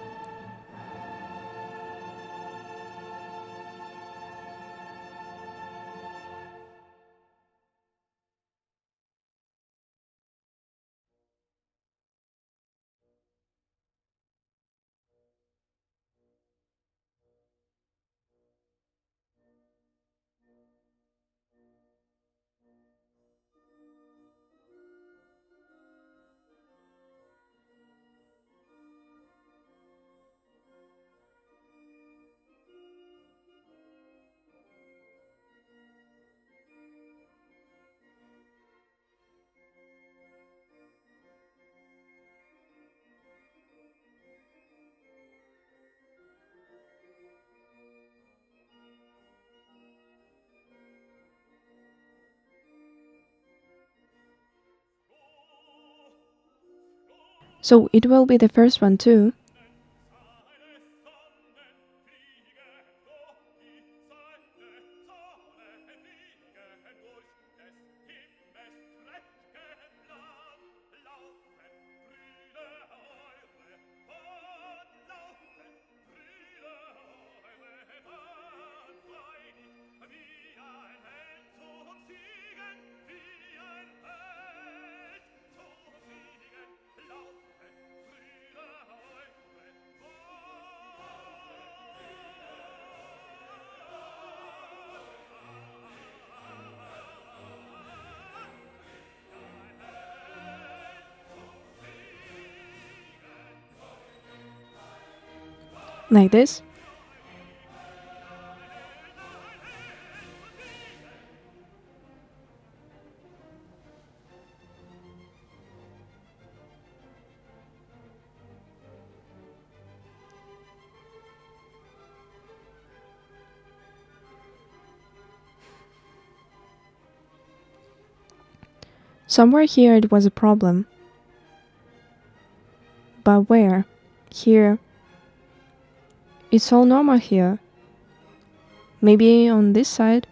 So it will be the first one too. Like this. Somewhere here it was a problem. But where? Here. It's all normal here. Maybe on this side?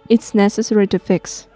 It's necessary to fix.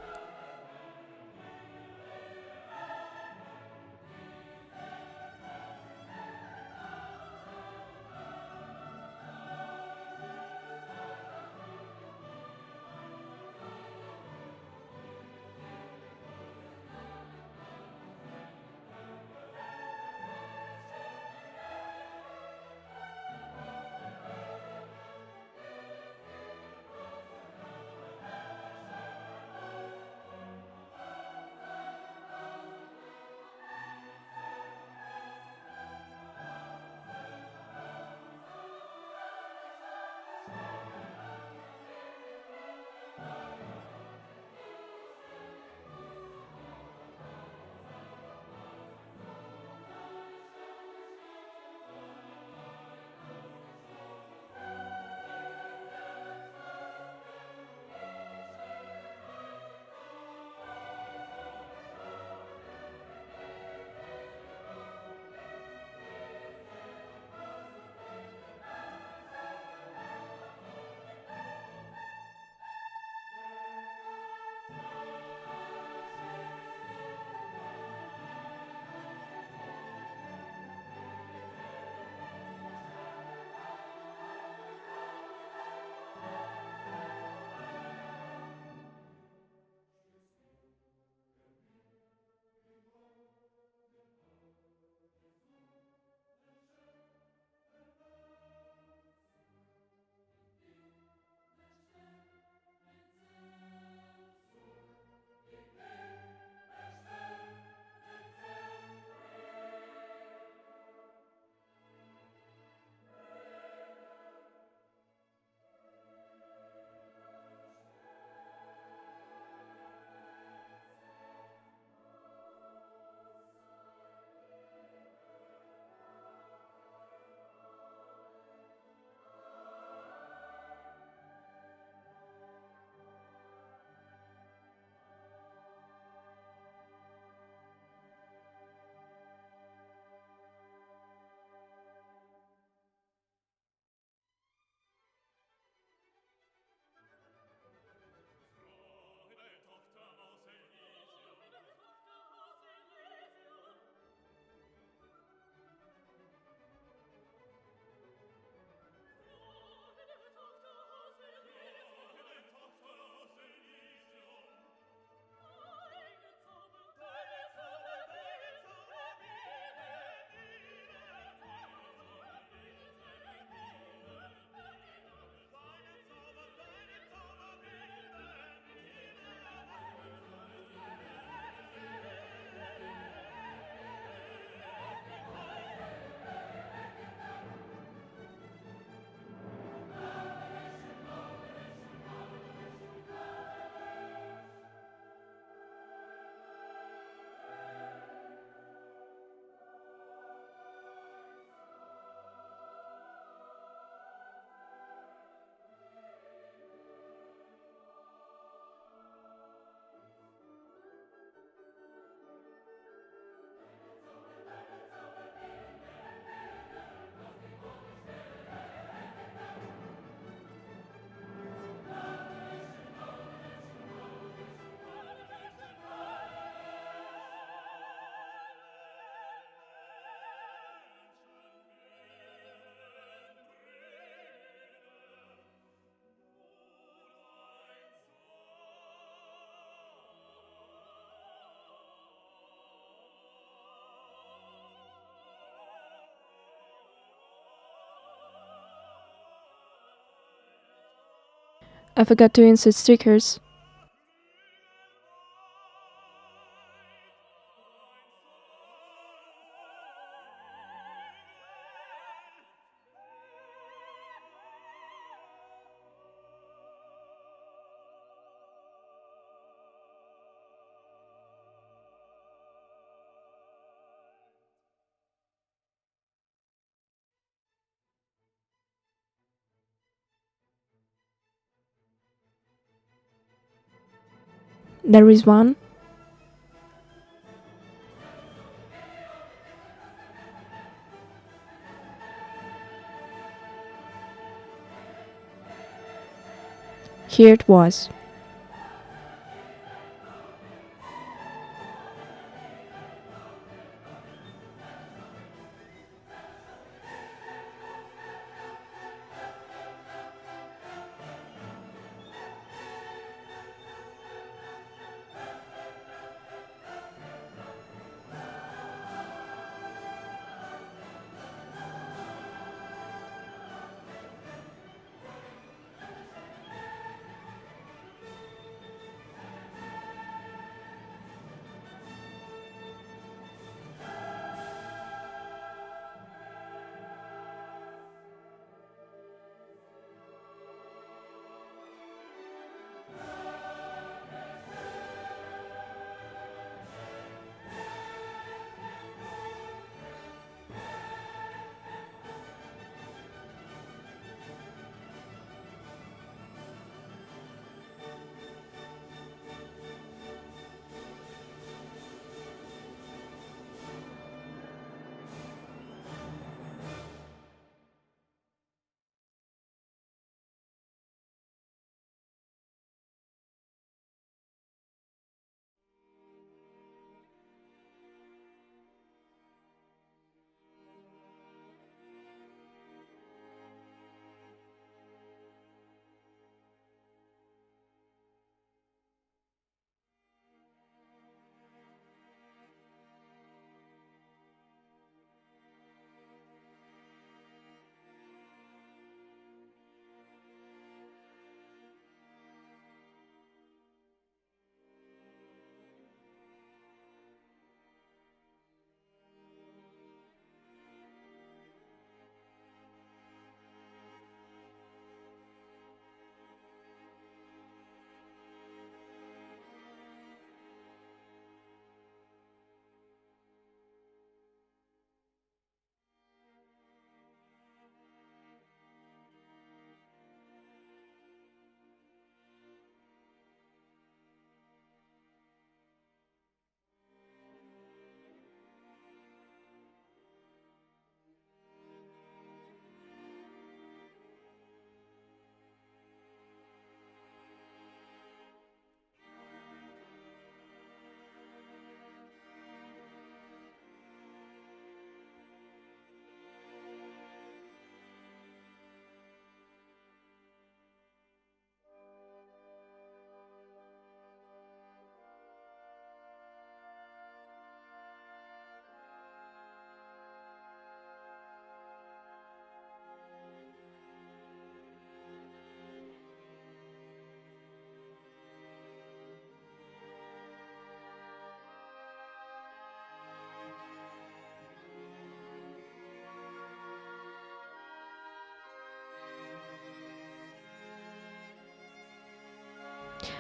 I forgot to insert stickers. There is one. Here it was.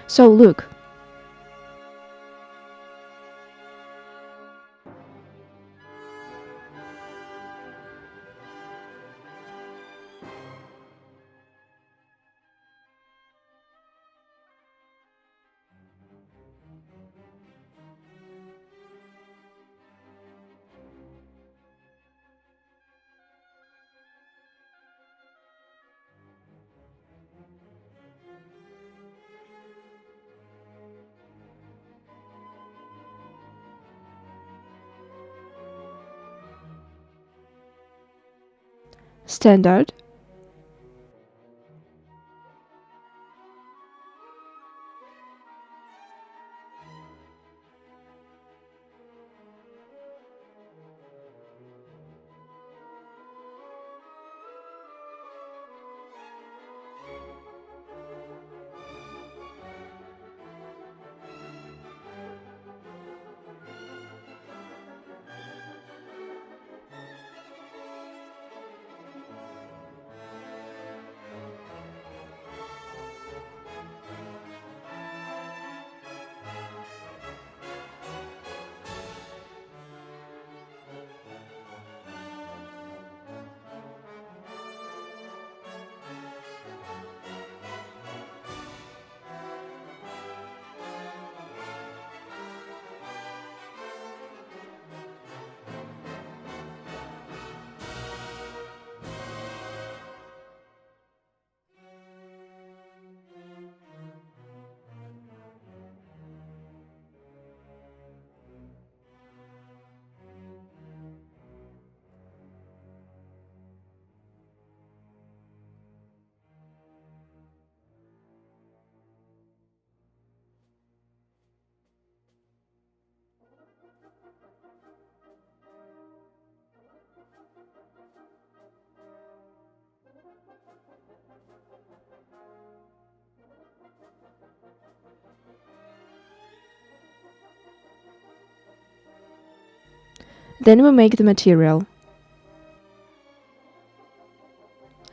So look. Standard. Then we make the material.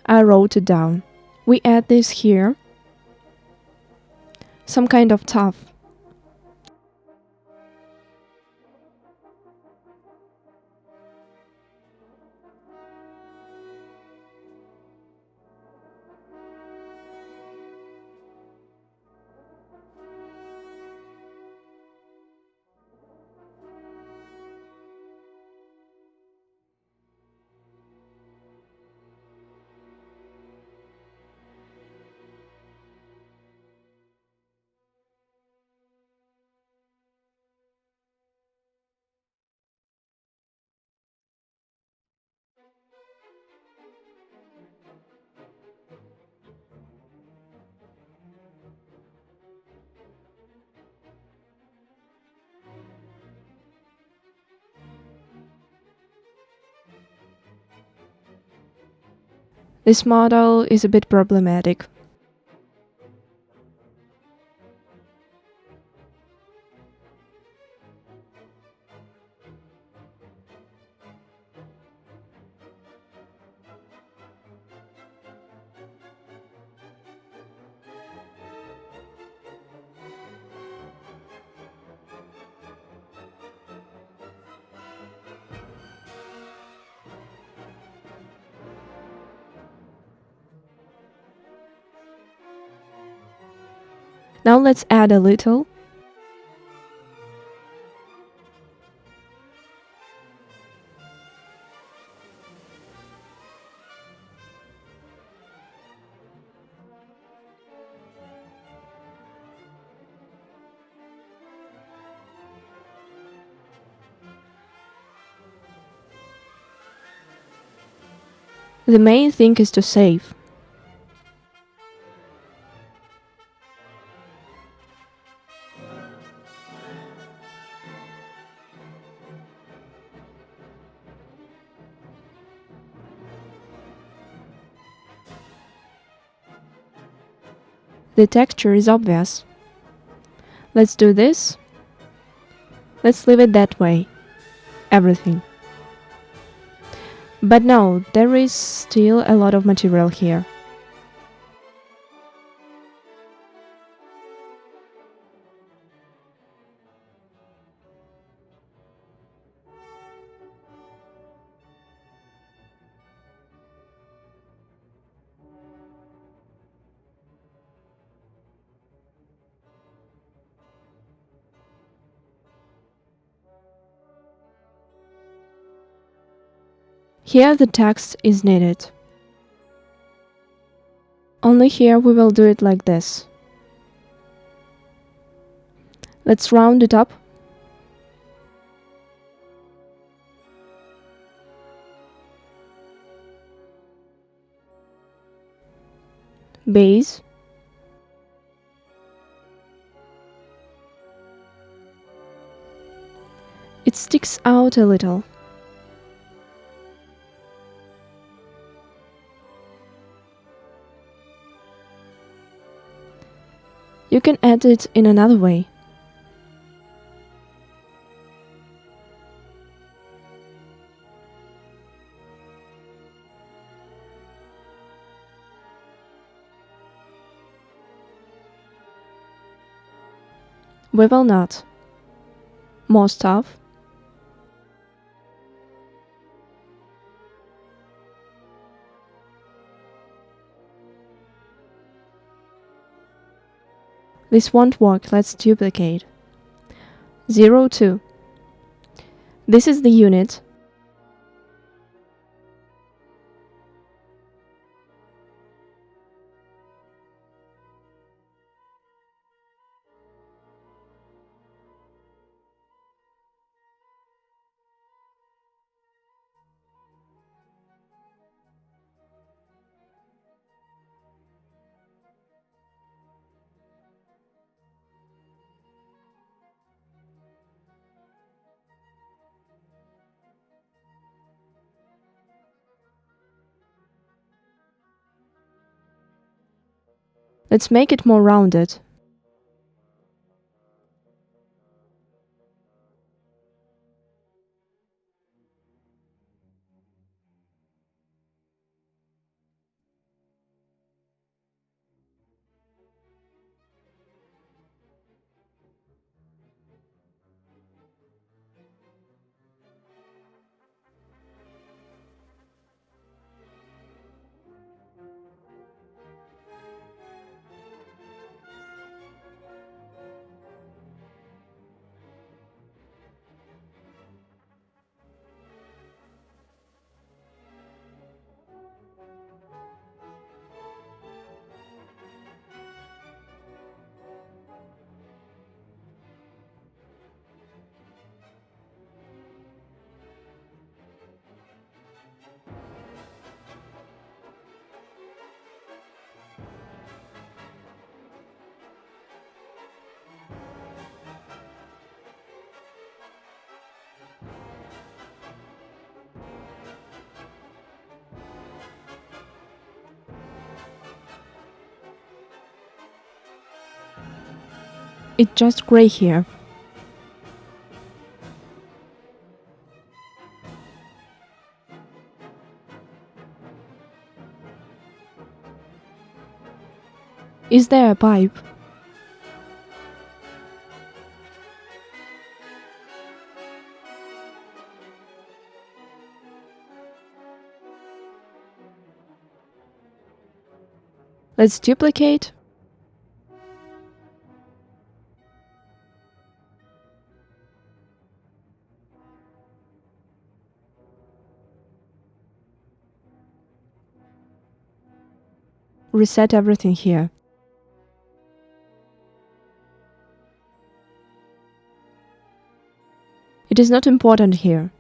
I wrote it down. We add this here. Some kind of tuff. This model is a bit problematic. Now let's add a little. The main thing is to save. The texture is obvious. Let's do this. Let's leave it that way. Everything. But no, there is still a lot of material here. Here the text is needed. Only here we will do it like this. Let's round it up. Base. It sticks out a little. You can add it in another way. We will not. More stuff. This won't work, let's duplicate. 0, 2. This is the unit. Let's make it more rounded. It's just gray here. Is there a pipe? Let's duplicate. Reset everything here. It is not important here.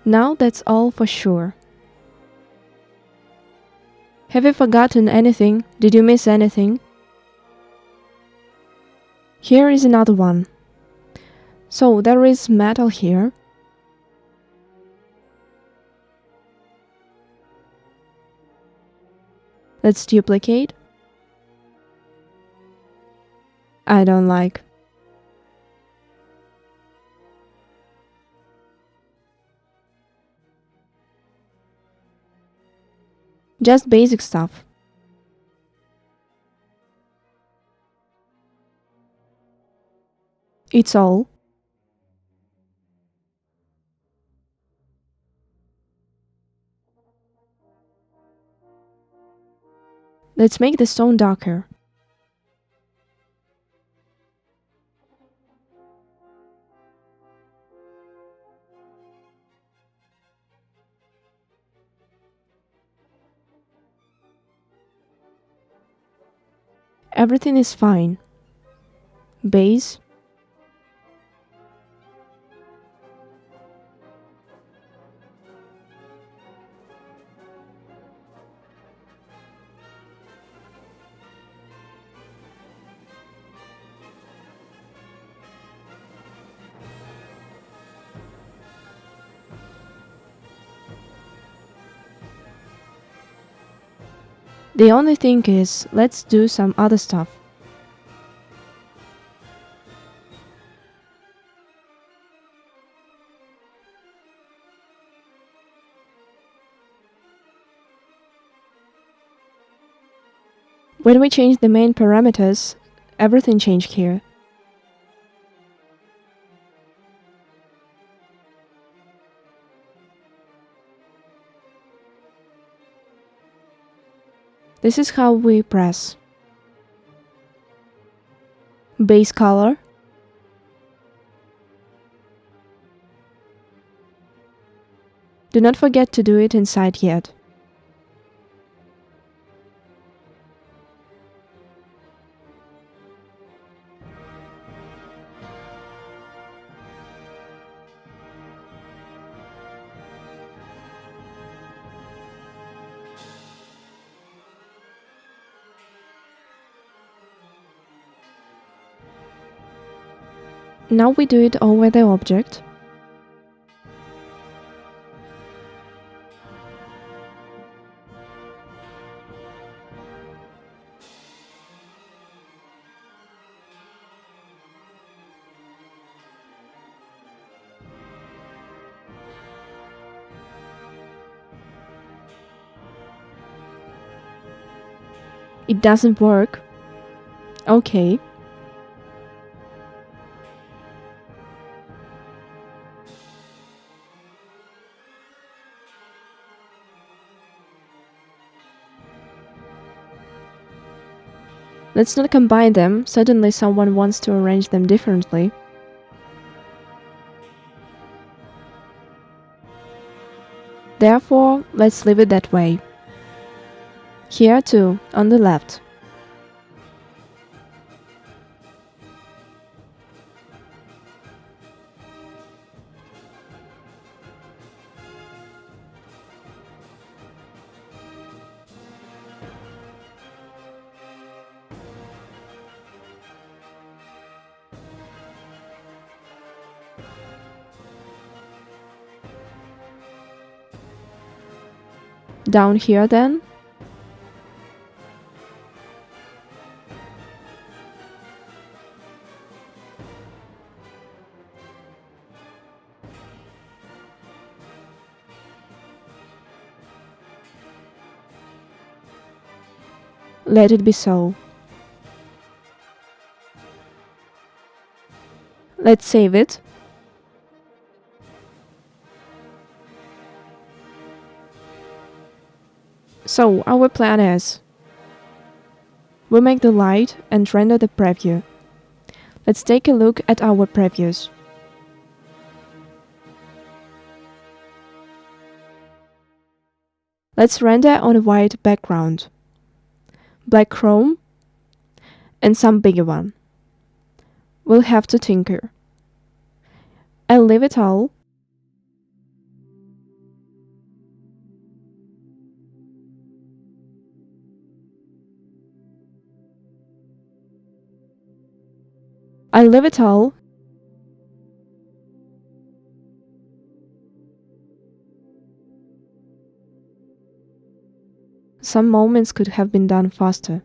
Now that's all for sure. Have you forgotten anything? Did you miss anything? Here is another one. So there is metal here. Let's duplicate. I don't like. Just basic stuff. It's all. Let's make the stone darker. Everything is fine. Base. The only thing is, let's do some other stuff. When we change the main parameters, everything changed here. This is how we press. Base color. Do not forget to do it inside yet. Now we do it over the object. It doesn't work. Okay. Let's not combine them, suddenly someone wants to arrange them differently. Therefore, let's leave it that way. Here too, on the left. Down here then. Let it be so. Let's save it. So, our plan is, we make the light and render the preview. Let's take a look at our previews. Let's render on a white background, black chrome, and some bigger one. We'll have to tinker. I'll leave it all. I'll leave it all. Some moments could have been done faster.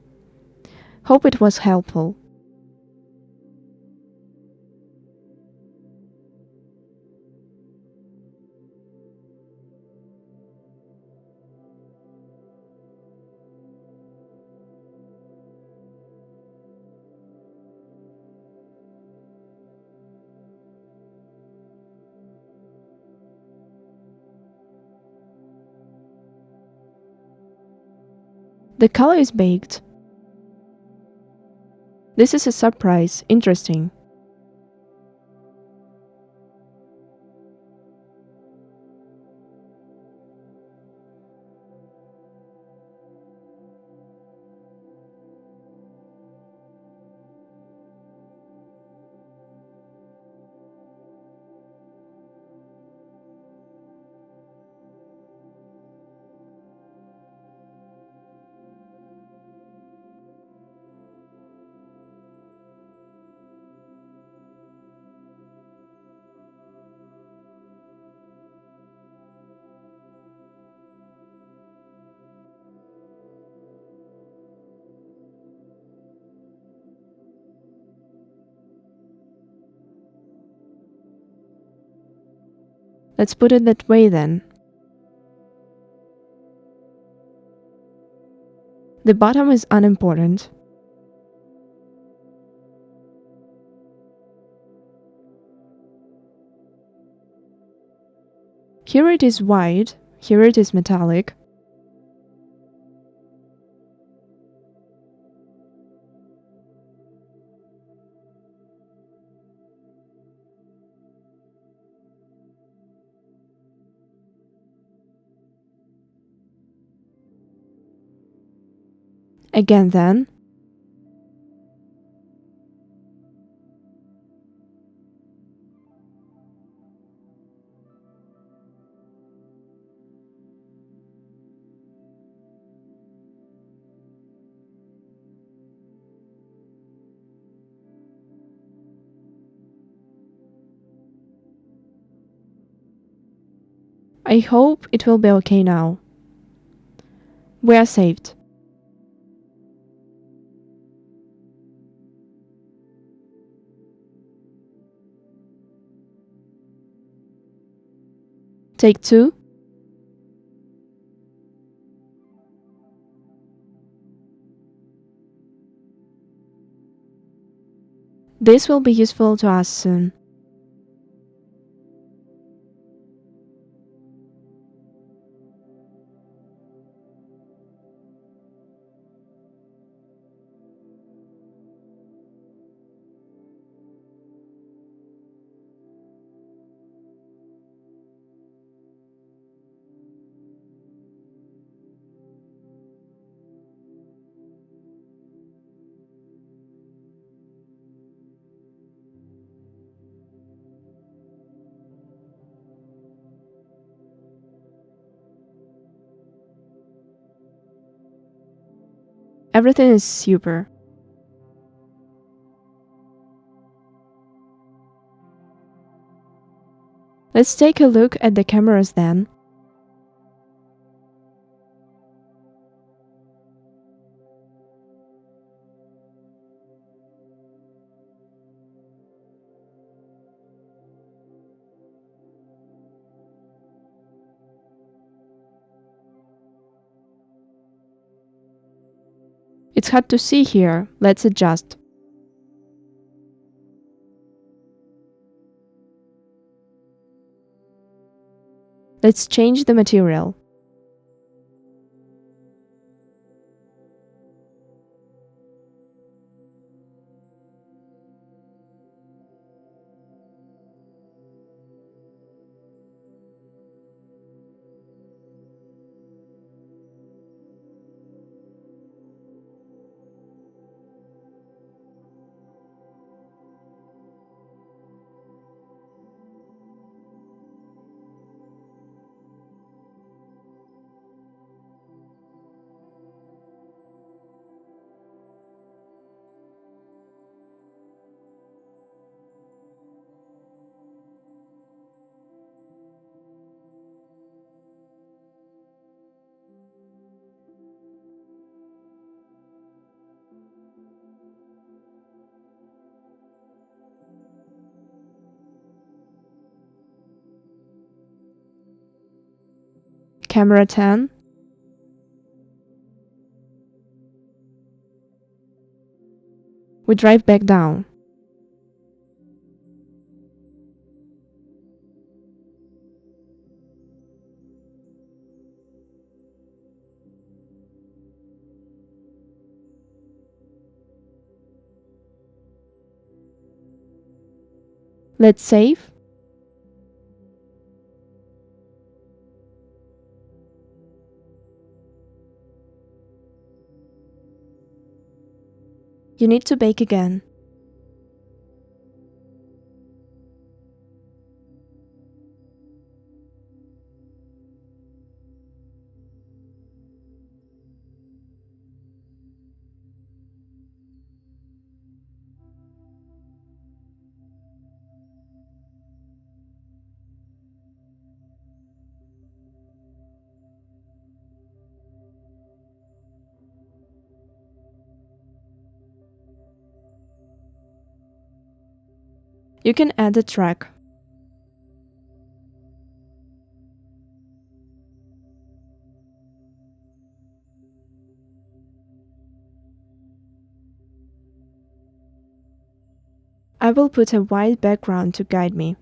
Hope it was helpful. The color is baked. This is a surprise. Interesting. Let's put it that way then. The bottom is unimportant. Here it is white, here it is metallic. Again then. I hope it will be okay now. We are saved. Take 2. This will be useful to us soon. Everything is super. Let's take a look at the cameras then. It's hard to see here. Let's adjust. Let's change the material. Camera 10. We drive back down. Let's save. You need to bake again. You can add a track. I will put a white background to guide me.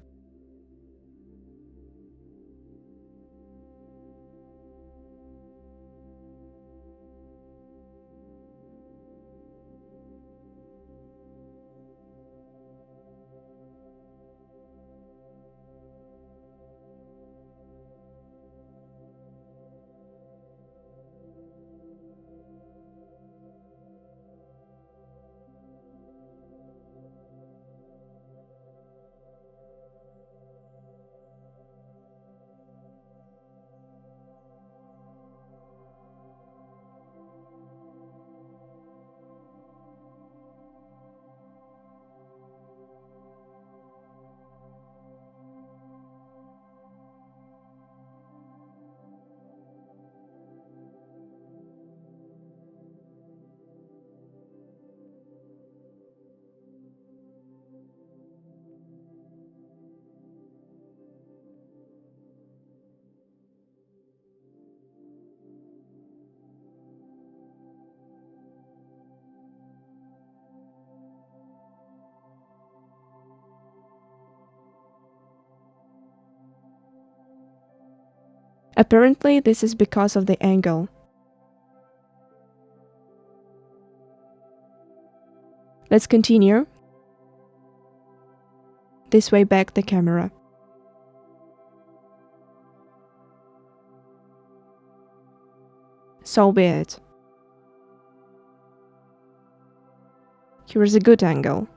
Apparently, this is because of the angle. Let's continue. This way back the camera. So be it. Here is a good angle.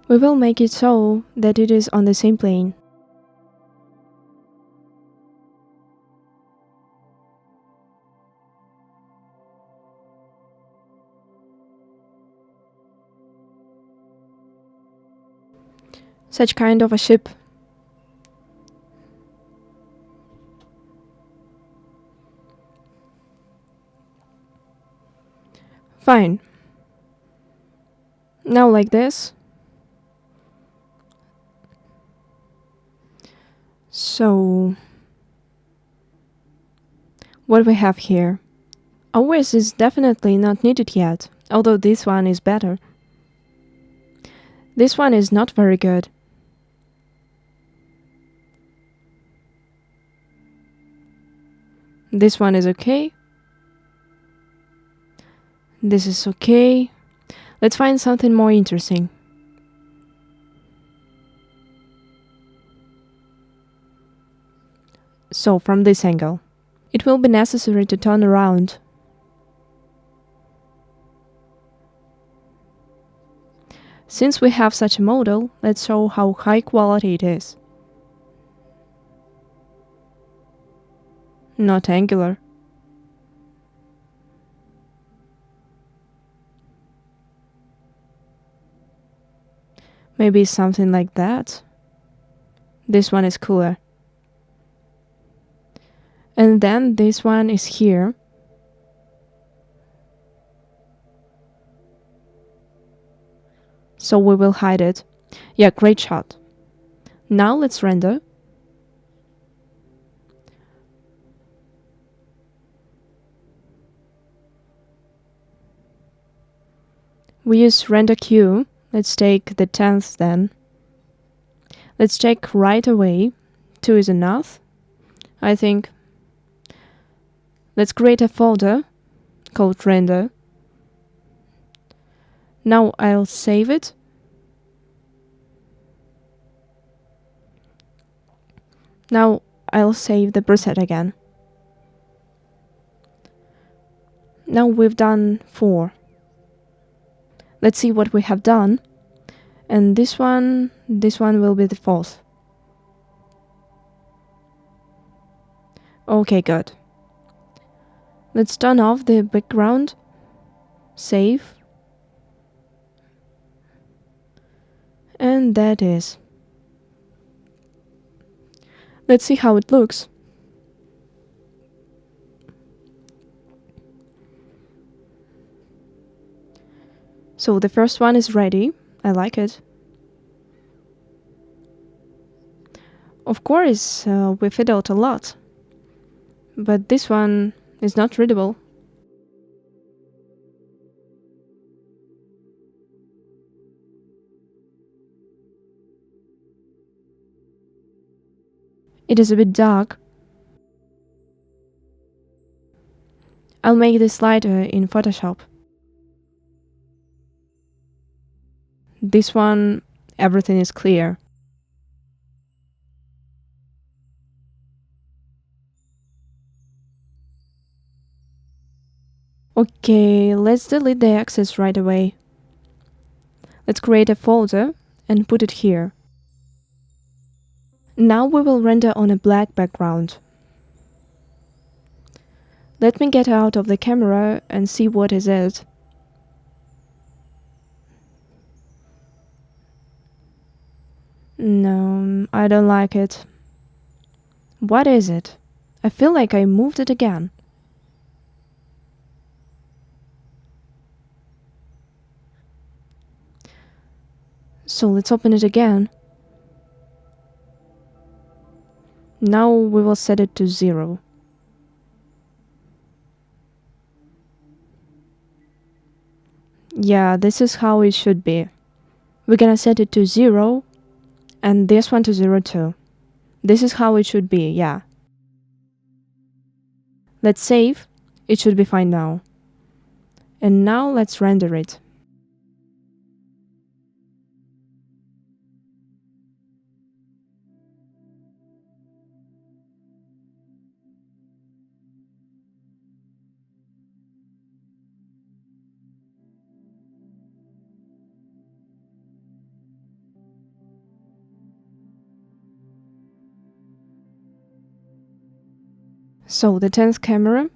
We will make it so that it is on the same plane. Such kind of a ship. Fine. Now like this. So, what we have here? OS is definitely not needed yet, although this one is better. This one is not very good. This one is okay. This is okay. Let's find something more interesting. So, from this angle, it will be necessary to turn around. Since we have such a model, let's show how high quality it is. Not angular. Maybe something like that. This one is cooler. And then this one is here. So we will hide it. Yeah, great shot. Now let's render. We use render queue. Let's take the 10th then. Let's check right away. 2 is enough, I think. Let's create a folder called render. Now I'll save it. Now I'll save the preset again. Now we've done 4. Let's see what we have done. And this one will be the 4th. Okay, good. Let's turn off the background. Save. And that is. Let's see how it looks. So the first one is ready. I like it. Of course, we fiddled a lot. But this one is not readable. It is a bit dark. I'll make this lighter in Photoshop. This one, everything is clear. Okay, let's delete the access right away. Let's create a folder and put it here. Now we will render on a black background. Let me get out of the camera and see what is it. No, I don't like it. What is it? I feel like I moved it again. So let's open it again. Now we will set it to 0. Yeah, this is how it should be. We're gonna set it to 0 and this one to 0 too. This is how it should be, yeah. Let's save. It should be fine now. And now let's render it. So the 10th camera.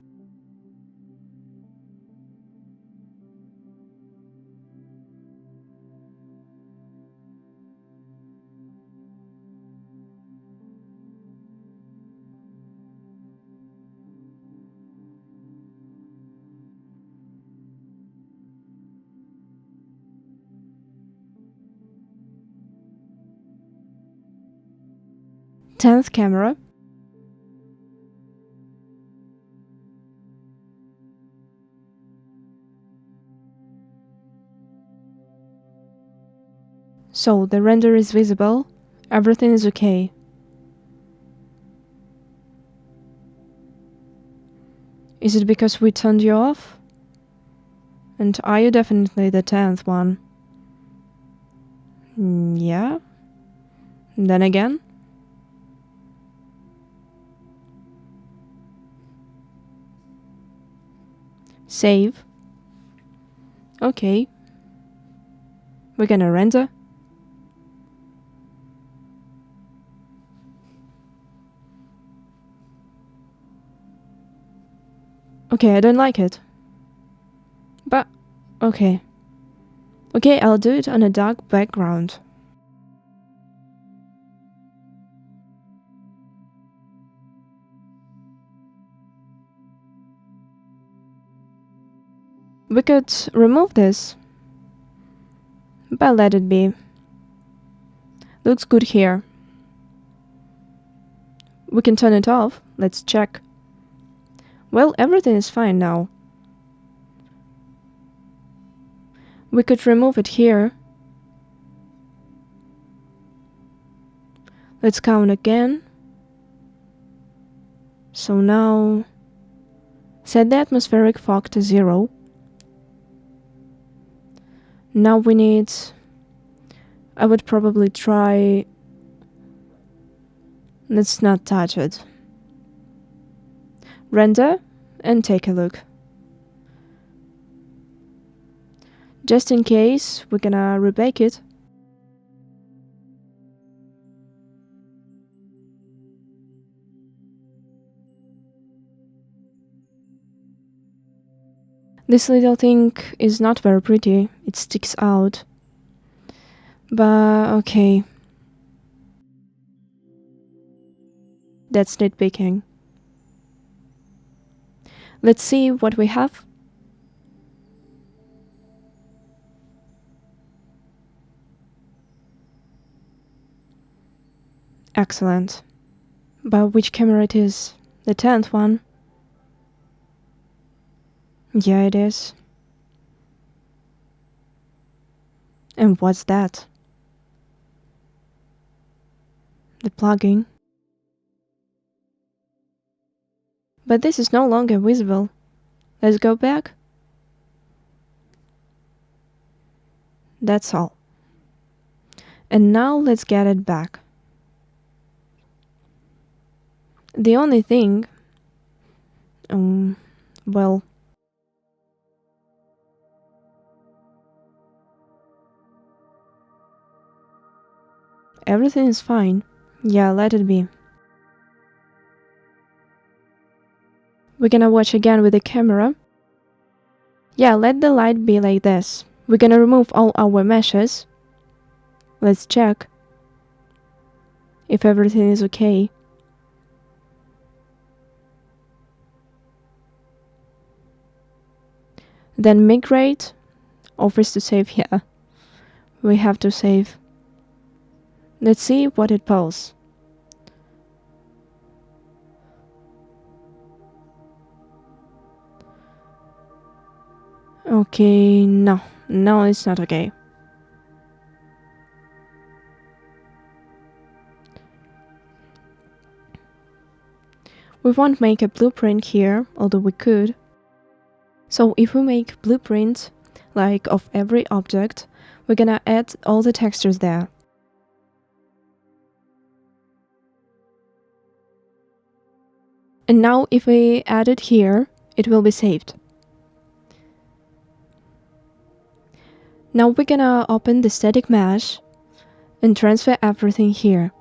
Tenth camera. So the render is visible. Everything is okay. Is it because we turned you off? And are you definitely the 10th one? Yeah. Then again. Save. Okay. We're gonna render. Okay, I don't like it. But, okay. Okay, I'll do it on a dark background. We could remove this. But let it be. Looks good here. We can turn it off. Let's check. Well, everything is fine now. We could remove it here. Let's count again. So now, set the atmospheric fog to 0. Now we need, I would probably try Let's not touch it. Render and take a look. Just in case, we're gonna rebake it. This little thing is not very pretty, it sticks out. But okay. That's nitpicking. Let's see what we have. Excellent. But which camera it is? The 10th one? Yeah, it is. And what's that? The plugin. But this is no longer visible. Let's go back. That's all. And now let's get it back. The only thing... well... everything is fine. Yeah, let it be. We're gonna watch again with the camera. Yeah, let the light be like this. We're gonna remove all our meshes. Let's check if everything is okay. Then migrate offers to save here. We have to save. Let's see what it pulls. Okay, no, it's not okay. We won't make a blueprint here, although we could. So if we make blueprint, like of every object, we're gonna add all the textures there. And now if we add it here, it will be saved. Now we're gonna open the static mesh and transfer everything here.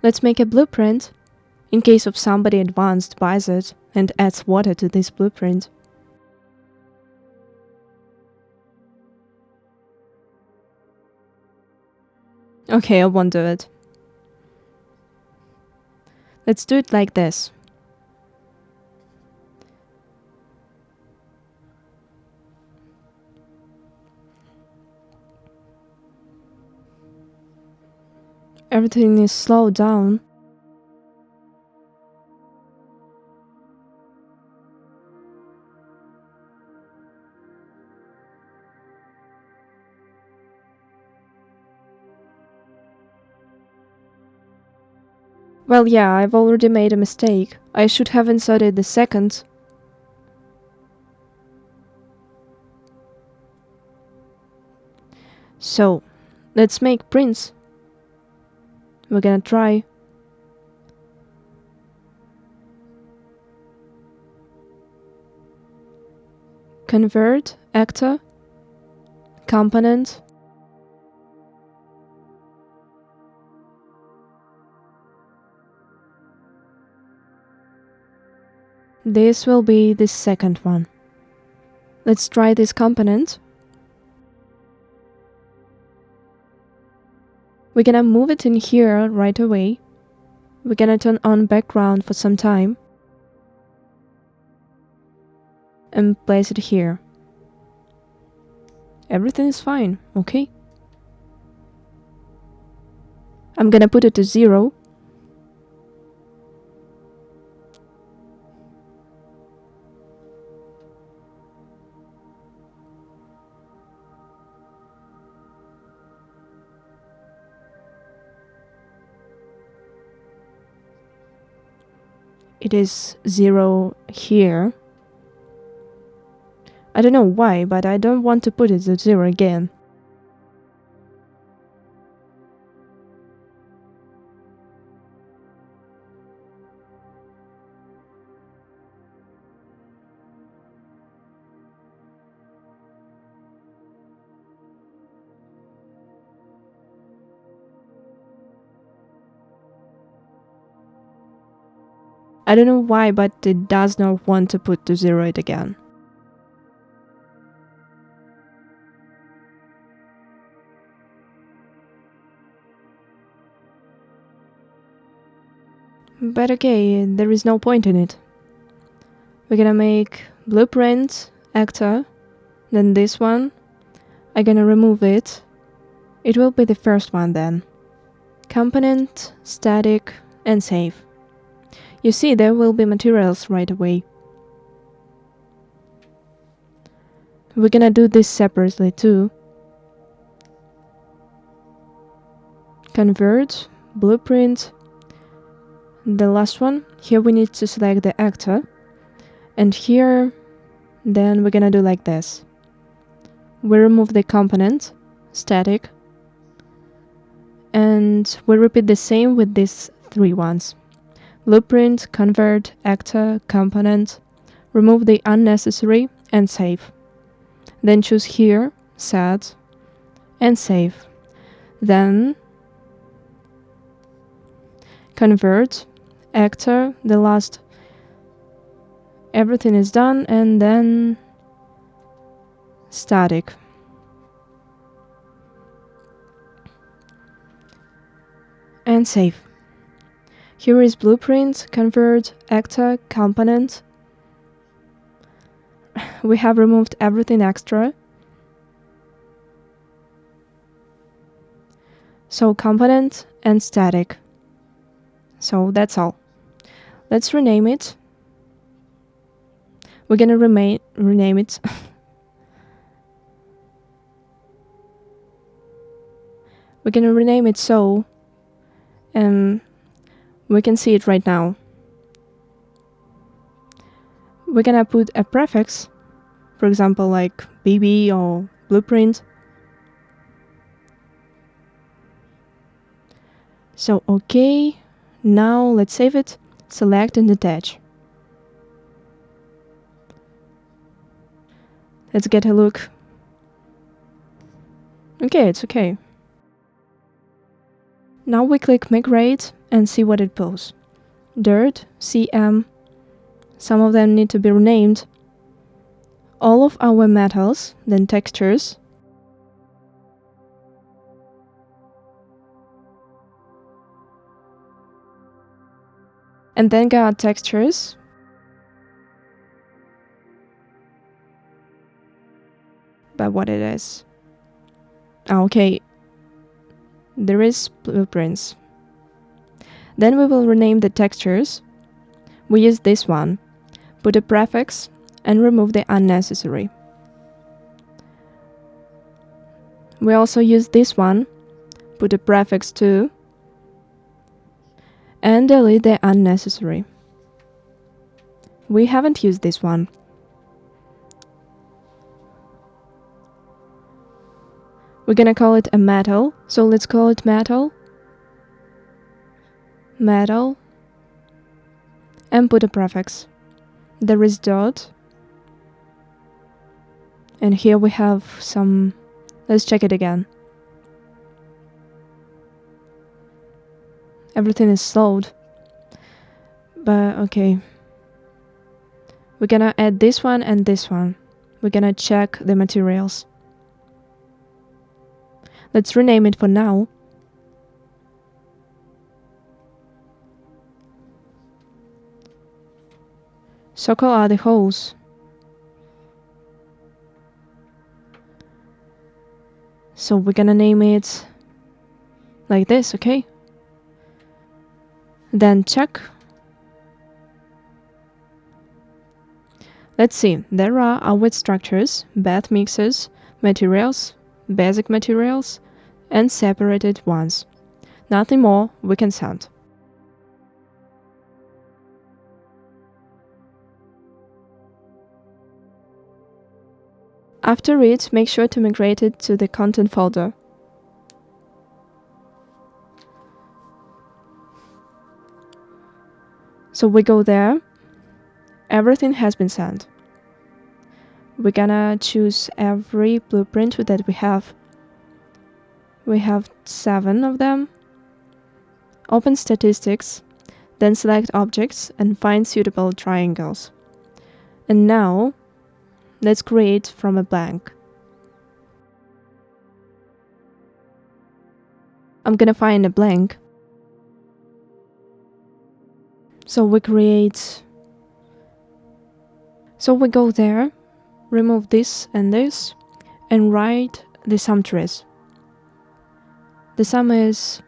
Let's make a blueprint, in case of somebody advanced buys it and adds water to this blueprint. Okay, I won't do it. Let's do it like this. Everything is slowed down. Well, yeah, I've already made a mistake. I should have inserted the second. So, let's make prints. We're gonna try. Convert, actor, component. This will be the second one. Let's try this component. We're gonna move it in here right away. We're gonna turn on background for some time. And place it here. Everything is fine, okay? I'm gonna put it to 0. It is 0 here. I don't know why, but I don't want to put it to 0 again. I don't know why, but it does not want to put to 0 it again. But okay, there is no point in it. We're gonna make blueprint, actor, then this one. I'm gonna remove it. It will be the first one then. Component, static, and save. You see, there will be materials right away. We're gonna do this separately too. Convert, blueprint. The last one, here we need to select the actor. And here, then we're gonna do like this. We remove the component, static. And we repeat the same with these 3 ones. Blueprint, convert, actor, component. Remove the unnecessary and save. Then choose here, set, and save. Then convert, actor, the last, everything is done, and then static. And save. Here is blueprint, convert, actor, component. We have removed everything extra. So component and static. So that's all. Let's rename it. We're gonna rename it. We're gonna rename it so we can see it right now. We're gonna put a prefix, for example, like BB or blueprint. So, okay, now let's save it, select and attach. Let's get a look. Okay, it's okay. Now we click migrate and see what it pulls. Dirt, CM, some of them need to be renamed. All of our metals, then textures. And then got textures. But what it is. Okay. There is blueprints. Then we will rename the textures. We use this one. Put a prefix and remove the unnecessary. We also use this one. Put a prefix too. And delete the unnecessary. We haven't used this one. We're gonna call it a metal, so let's call it metal. Metal. And put a prefix. There is dot. And here we have some. Let's check it again. Everything is slowed. But okay. We're gonna add this one and this one. We're gonna check the materials. Let's rename it for now. Circle are the holes. So we're gonna name it like this, okay? Then check. Let's see, there are our structures, bath mixers, materials, basic materials, and separated ones. Nothing more we can send. After it, make sure to migrate it to the content folder. So we go there, everything has been sent. We're gonna choose every blueprint that we have. We have 7 of them. Open statistics, then select objects and find suitable triangles. And now, let's create from a blank. I'm gonna find a blank. So we go there, remove this, and write the sum trees. The sum is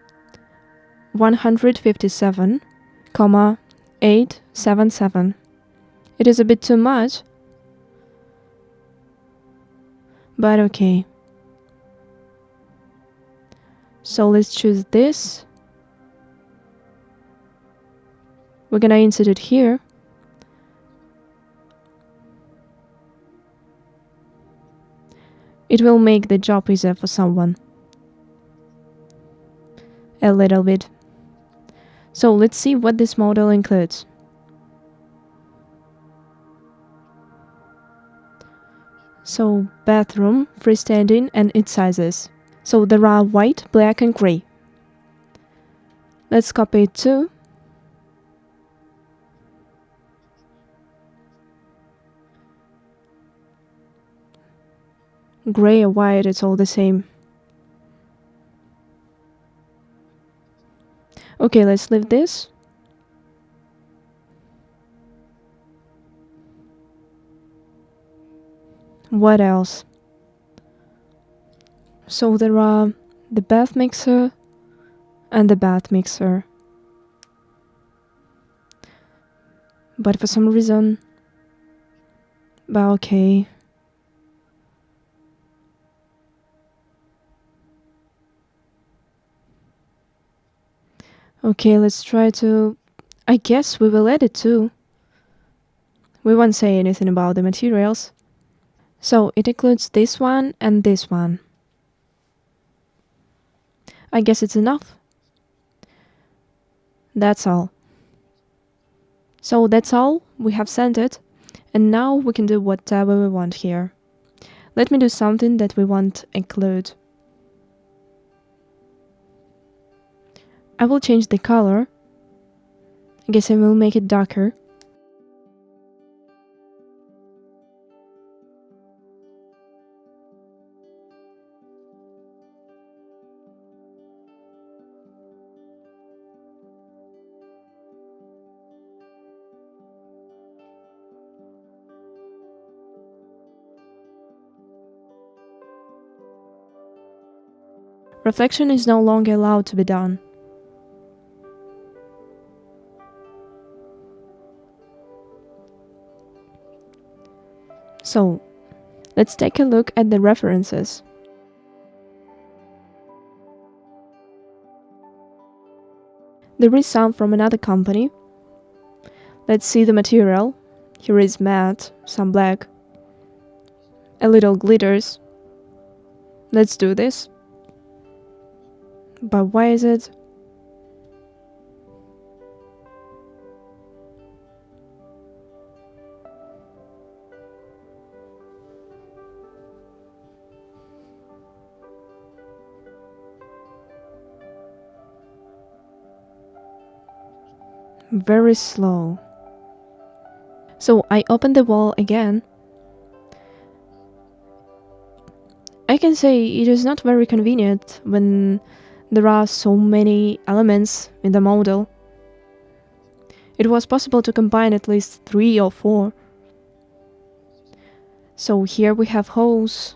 157,877. It is a bit too much, but okay. So let's choose this. We're gonna insert it here. It will make the job easier for someone. A little bit. So let's see what this model includes. So bathroom, freestanding, and its sizes. So there are white, black, and gray. Let's copy it too. Gray or white, it's all the same. Okay, let's leave this. What else? So there are the bath mixer and the bath mixer. But for some reason... But okay. Okay, let's try to... I guess we will add it too. We won't say anything about the materials. So it includes this one and this one. I guess it's enough. That's all. So that's all, we have sent it. And now we can do whatever we want here. Let me do something that we want to include. I will change the color. I guess I will make it darker. Reflection is no longer allowed to be done. So, let's take a look at the references. There is some from another company. Let's see the material. Here is matte, some black, a little glitters. Let's do this. But why is it? Very slow. So I open the wall again. I can say it is not very convenient when there are so many elements in the model. It was possible to combine at least 3 or 4. So here we have holes,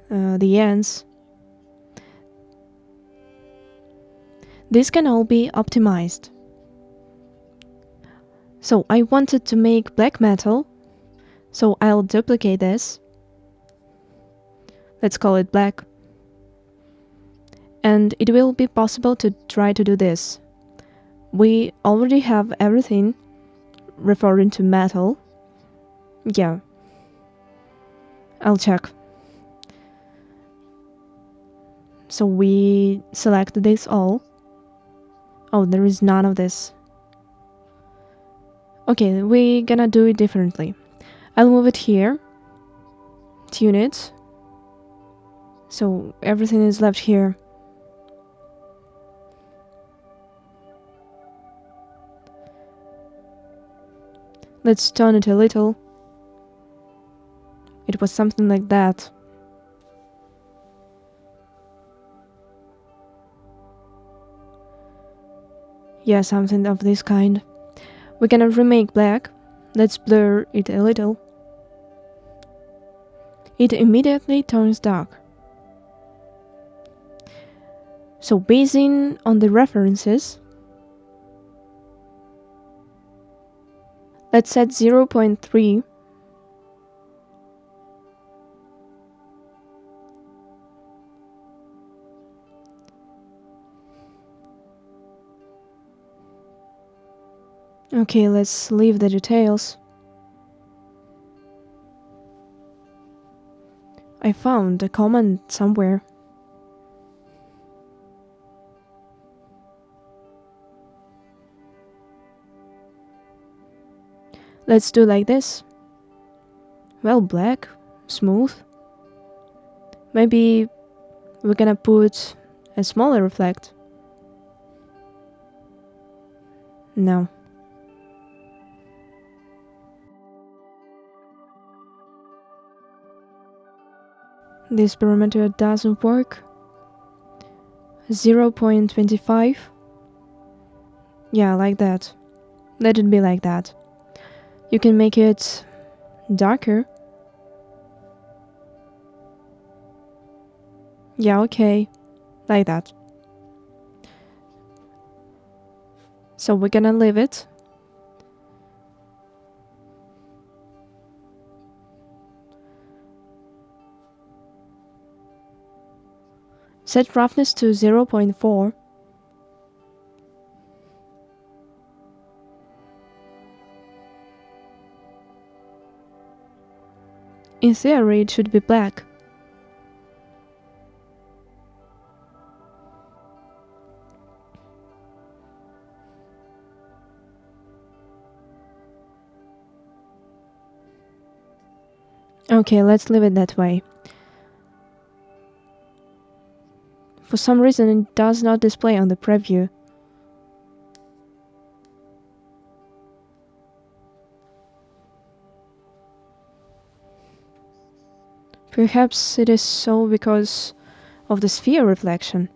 the ends. This can all be optimized. So I wanted to make black metal, so I'll duplicate this. Let's call it black. And it will be possible to try to do this. We already have everything referring to metal. Yeah, I'll check. So we select this all. Oh, there is none of this. Okay, we're gonna do it differently. I'll move it here, tune it, so everything is left here. Let's turn it a little. It was something like that. Yeah, something of this kind. We're gonna remake black. Let's blur it a little. It immediately turns dark. So basing on the references, let's set 0.3. Okay, let's leave the details. I found a comment somewhere. Let's do like this. Well, black, smooth. Maybe we're gonna put a smaller reflect. No. This parameter doesn't work. 0.25. Yeah, like that. Let it be like that. You can make it darker. Yeah, okay. Like that. So we're gonna leave it. Set roughness to 0.4. In theory, it should be black. Okay, let's leave it that way. For some reason, it does not display on the preview. Perhaps it is so because of the sphere reflection.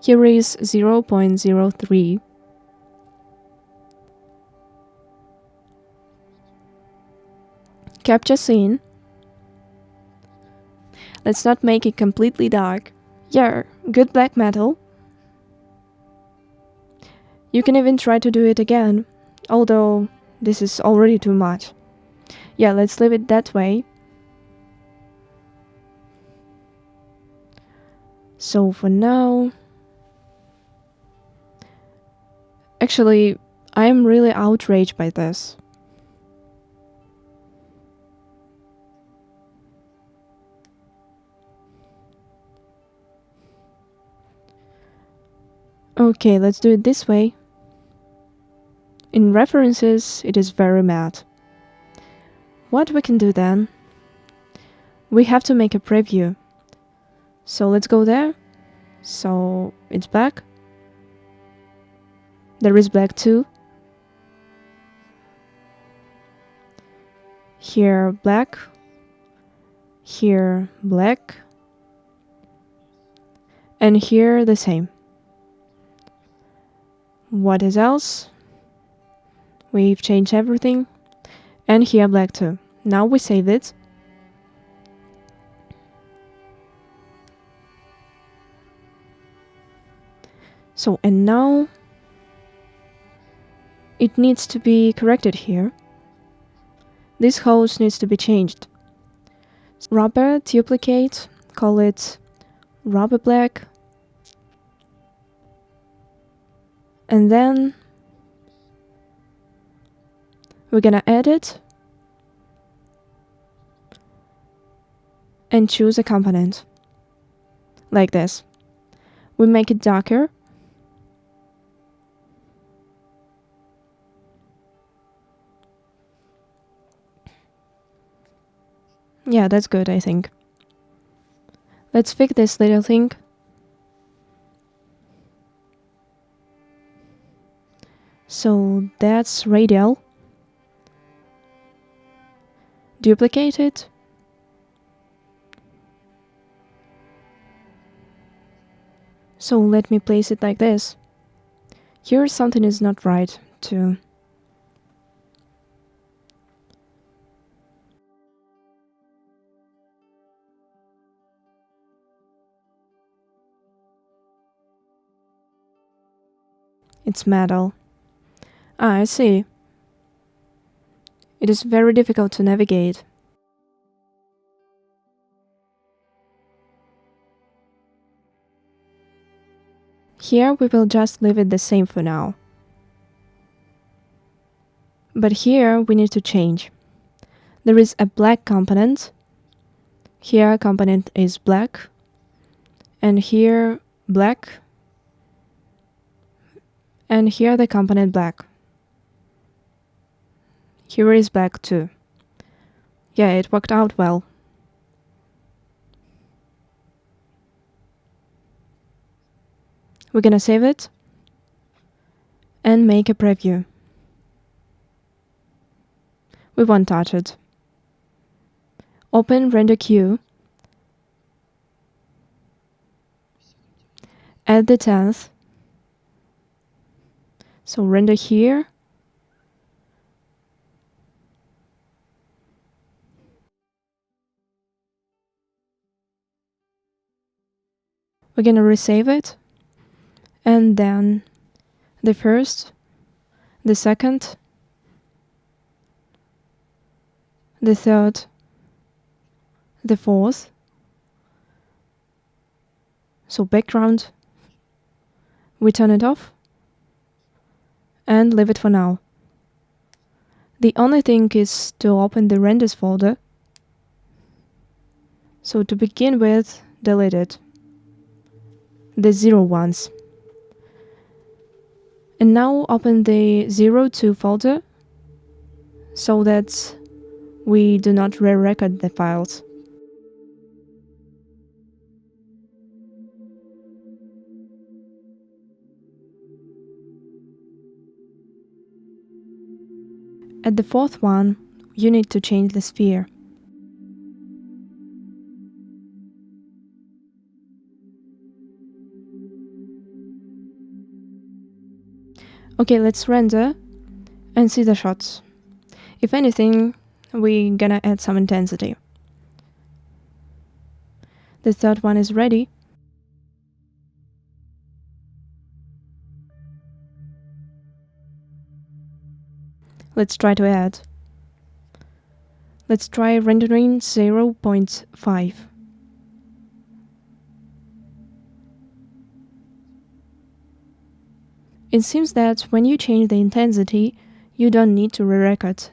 Here is 0.03. Capture scene. Let's not make it completely dark. Yeah, good black metal. You can even try to do it again, although this is already too much. Yeah, let's leave it that way. So for now... Actually, I am really outraged by this. Okay, let's do it this way. In references, it is very matte. What we can do then? We have to make a preview. So let's go there. So it's black. There is black too. Here black. Here black. And here the same. What is else? We've changed everything. And here black too. Now we save it. So, and now it needs to be corrected here. This hose needs to be changed. Rubber duplicate, call it rubber black. And then we're gonna edit and choose a component like this. We make it darker. Yeah, that's good, I think. Let's fix this little thing. So that's radial. Duplicate it. So let me place it like this. Here something is not right too. It's metal. Ah, I see. It is very difficult to navigate. Here we will just leave it the same for now. But here we need to change. There is a black component. Here component is black. And here black. And here the component black. Here is black too. Yeah, it worked out well. We're gonna save it and make a preview. We won't touch it. Open render queue. Add the 10th. So render here. We're gonna resave it. And then the first, the second, the third, the fourth. So background. We turn it off and leave it for now. The only thing is to open the renders folder. So to begin with, delete it. The 0 ones. And now open the 02 folder so that we do not re-record the files. At the fourth one, you need to change the sphere. Okay, let's render and see the shots. If anything, we're gonna add some intensity. The third one is ready. Let's try to add. Let's try rendering 0.5. It seems that when you change the intensity, you don't need to re-record.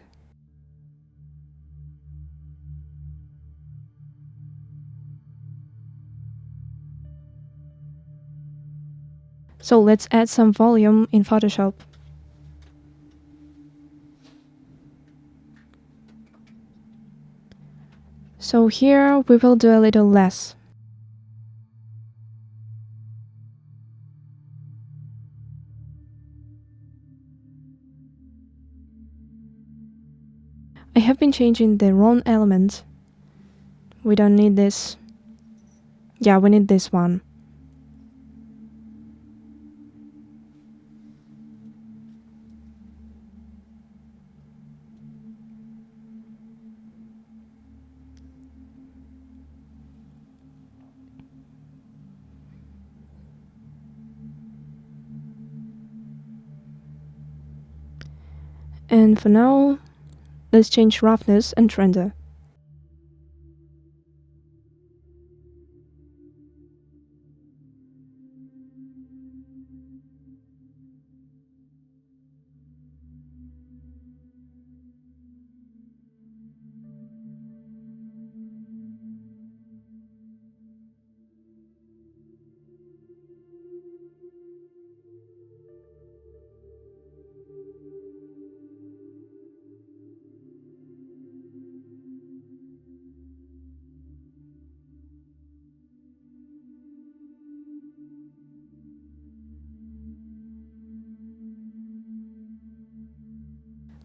So let's add some volume in Photoshop. So here we will do a little less. I have been changing the wrong element. We don't need this. Yeah, we need this one. And for now, let's change roughness and render.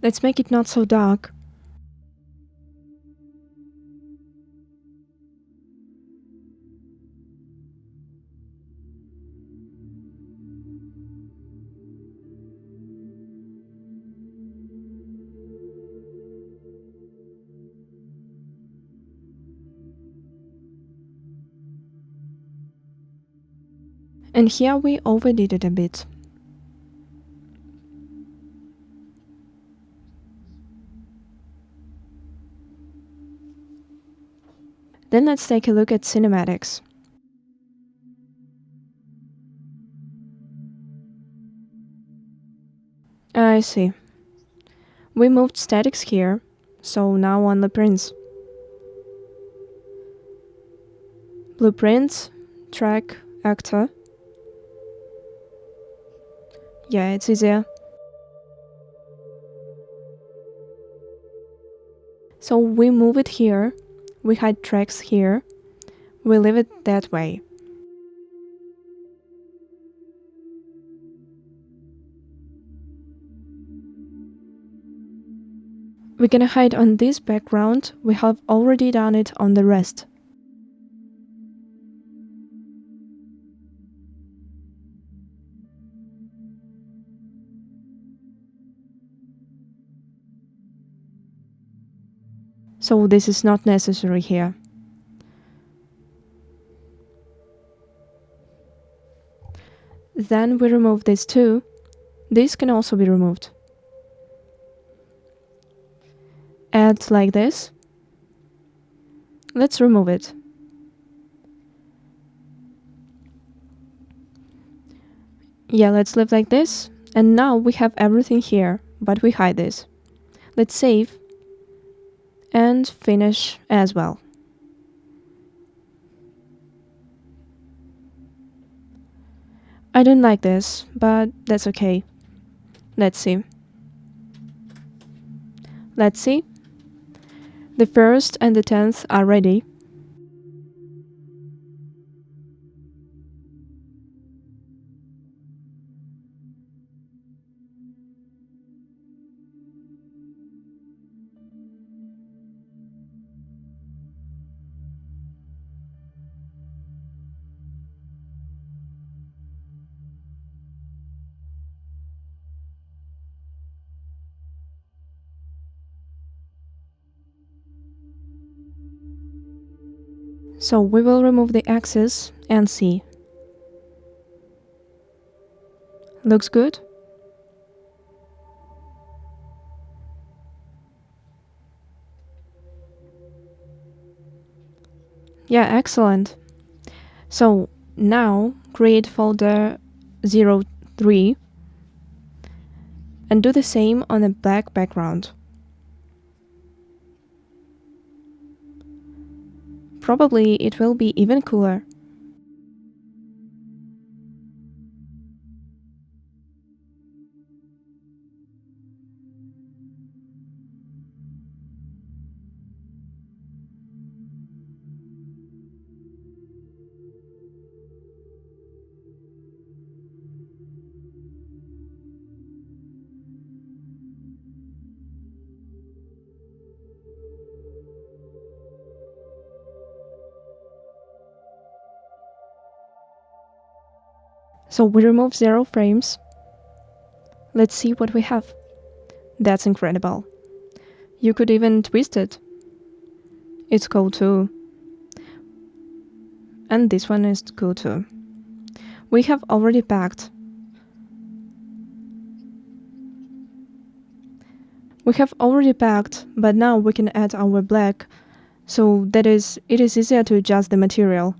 Let's make it not so dark. And here we overdid it a bit. Then let's take a look at cinematics. I see. We moved statics here, so now only prints. Blueprint, track, actor. Yeah, it's easier. So we move it here, we hide tracks here, we leave it that way. We're gonna hide on this background, we have already done it on the rest. So this is not necessary here. Then we remove this too. This can also be removed. Add like this. Let's remove it. Yeah, let's leave like this. And now we have everything here, but we hide this. Let's save and finish as well. I don't like this, but that's okay. Let's see. Let's see. The 1st and the 10th are ready. So we will remove the axis and see. Looks good? Yeah, excellent. So now create folder 03 and do the same on a black background. Probably it will be even cooler. So we remove 0 frames. Let's see what we have. That's incredible. You could even twist it. It's cool too. And this one is cool too. We have already packed. But now we can add our black, so it is easier to adjust the material.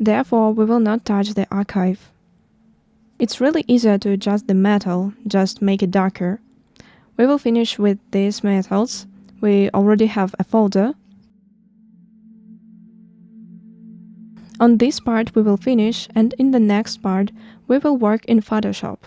Therefore, we will not touch the archive. It's really easier to adjust the metal, just make it darker. We will finish with these methods. We already have a folder. On this part we will finish, and in the next part we will work in Photoshop.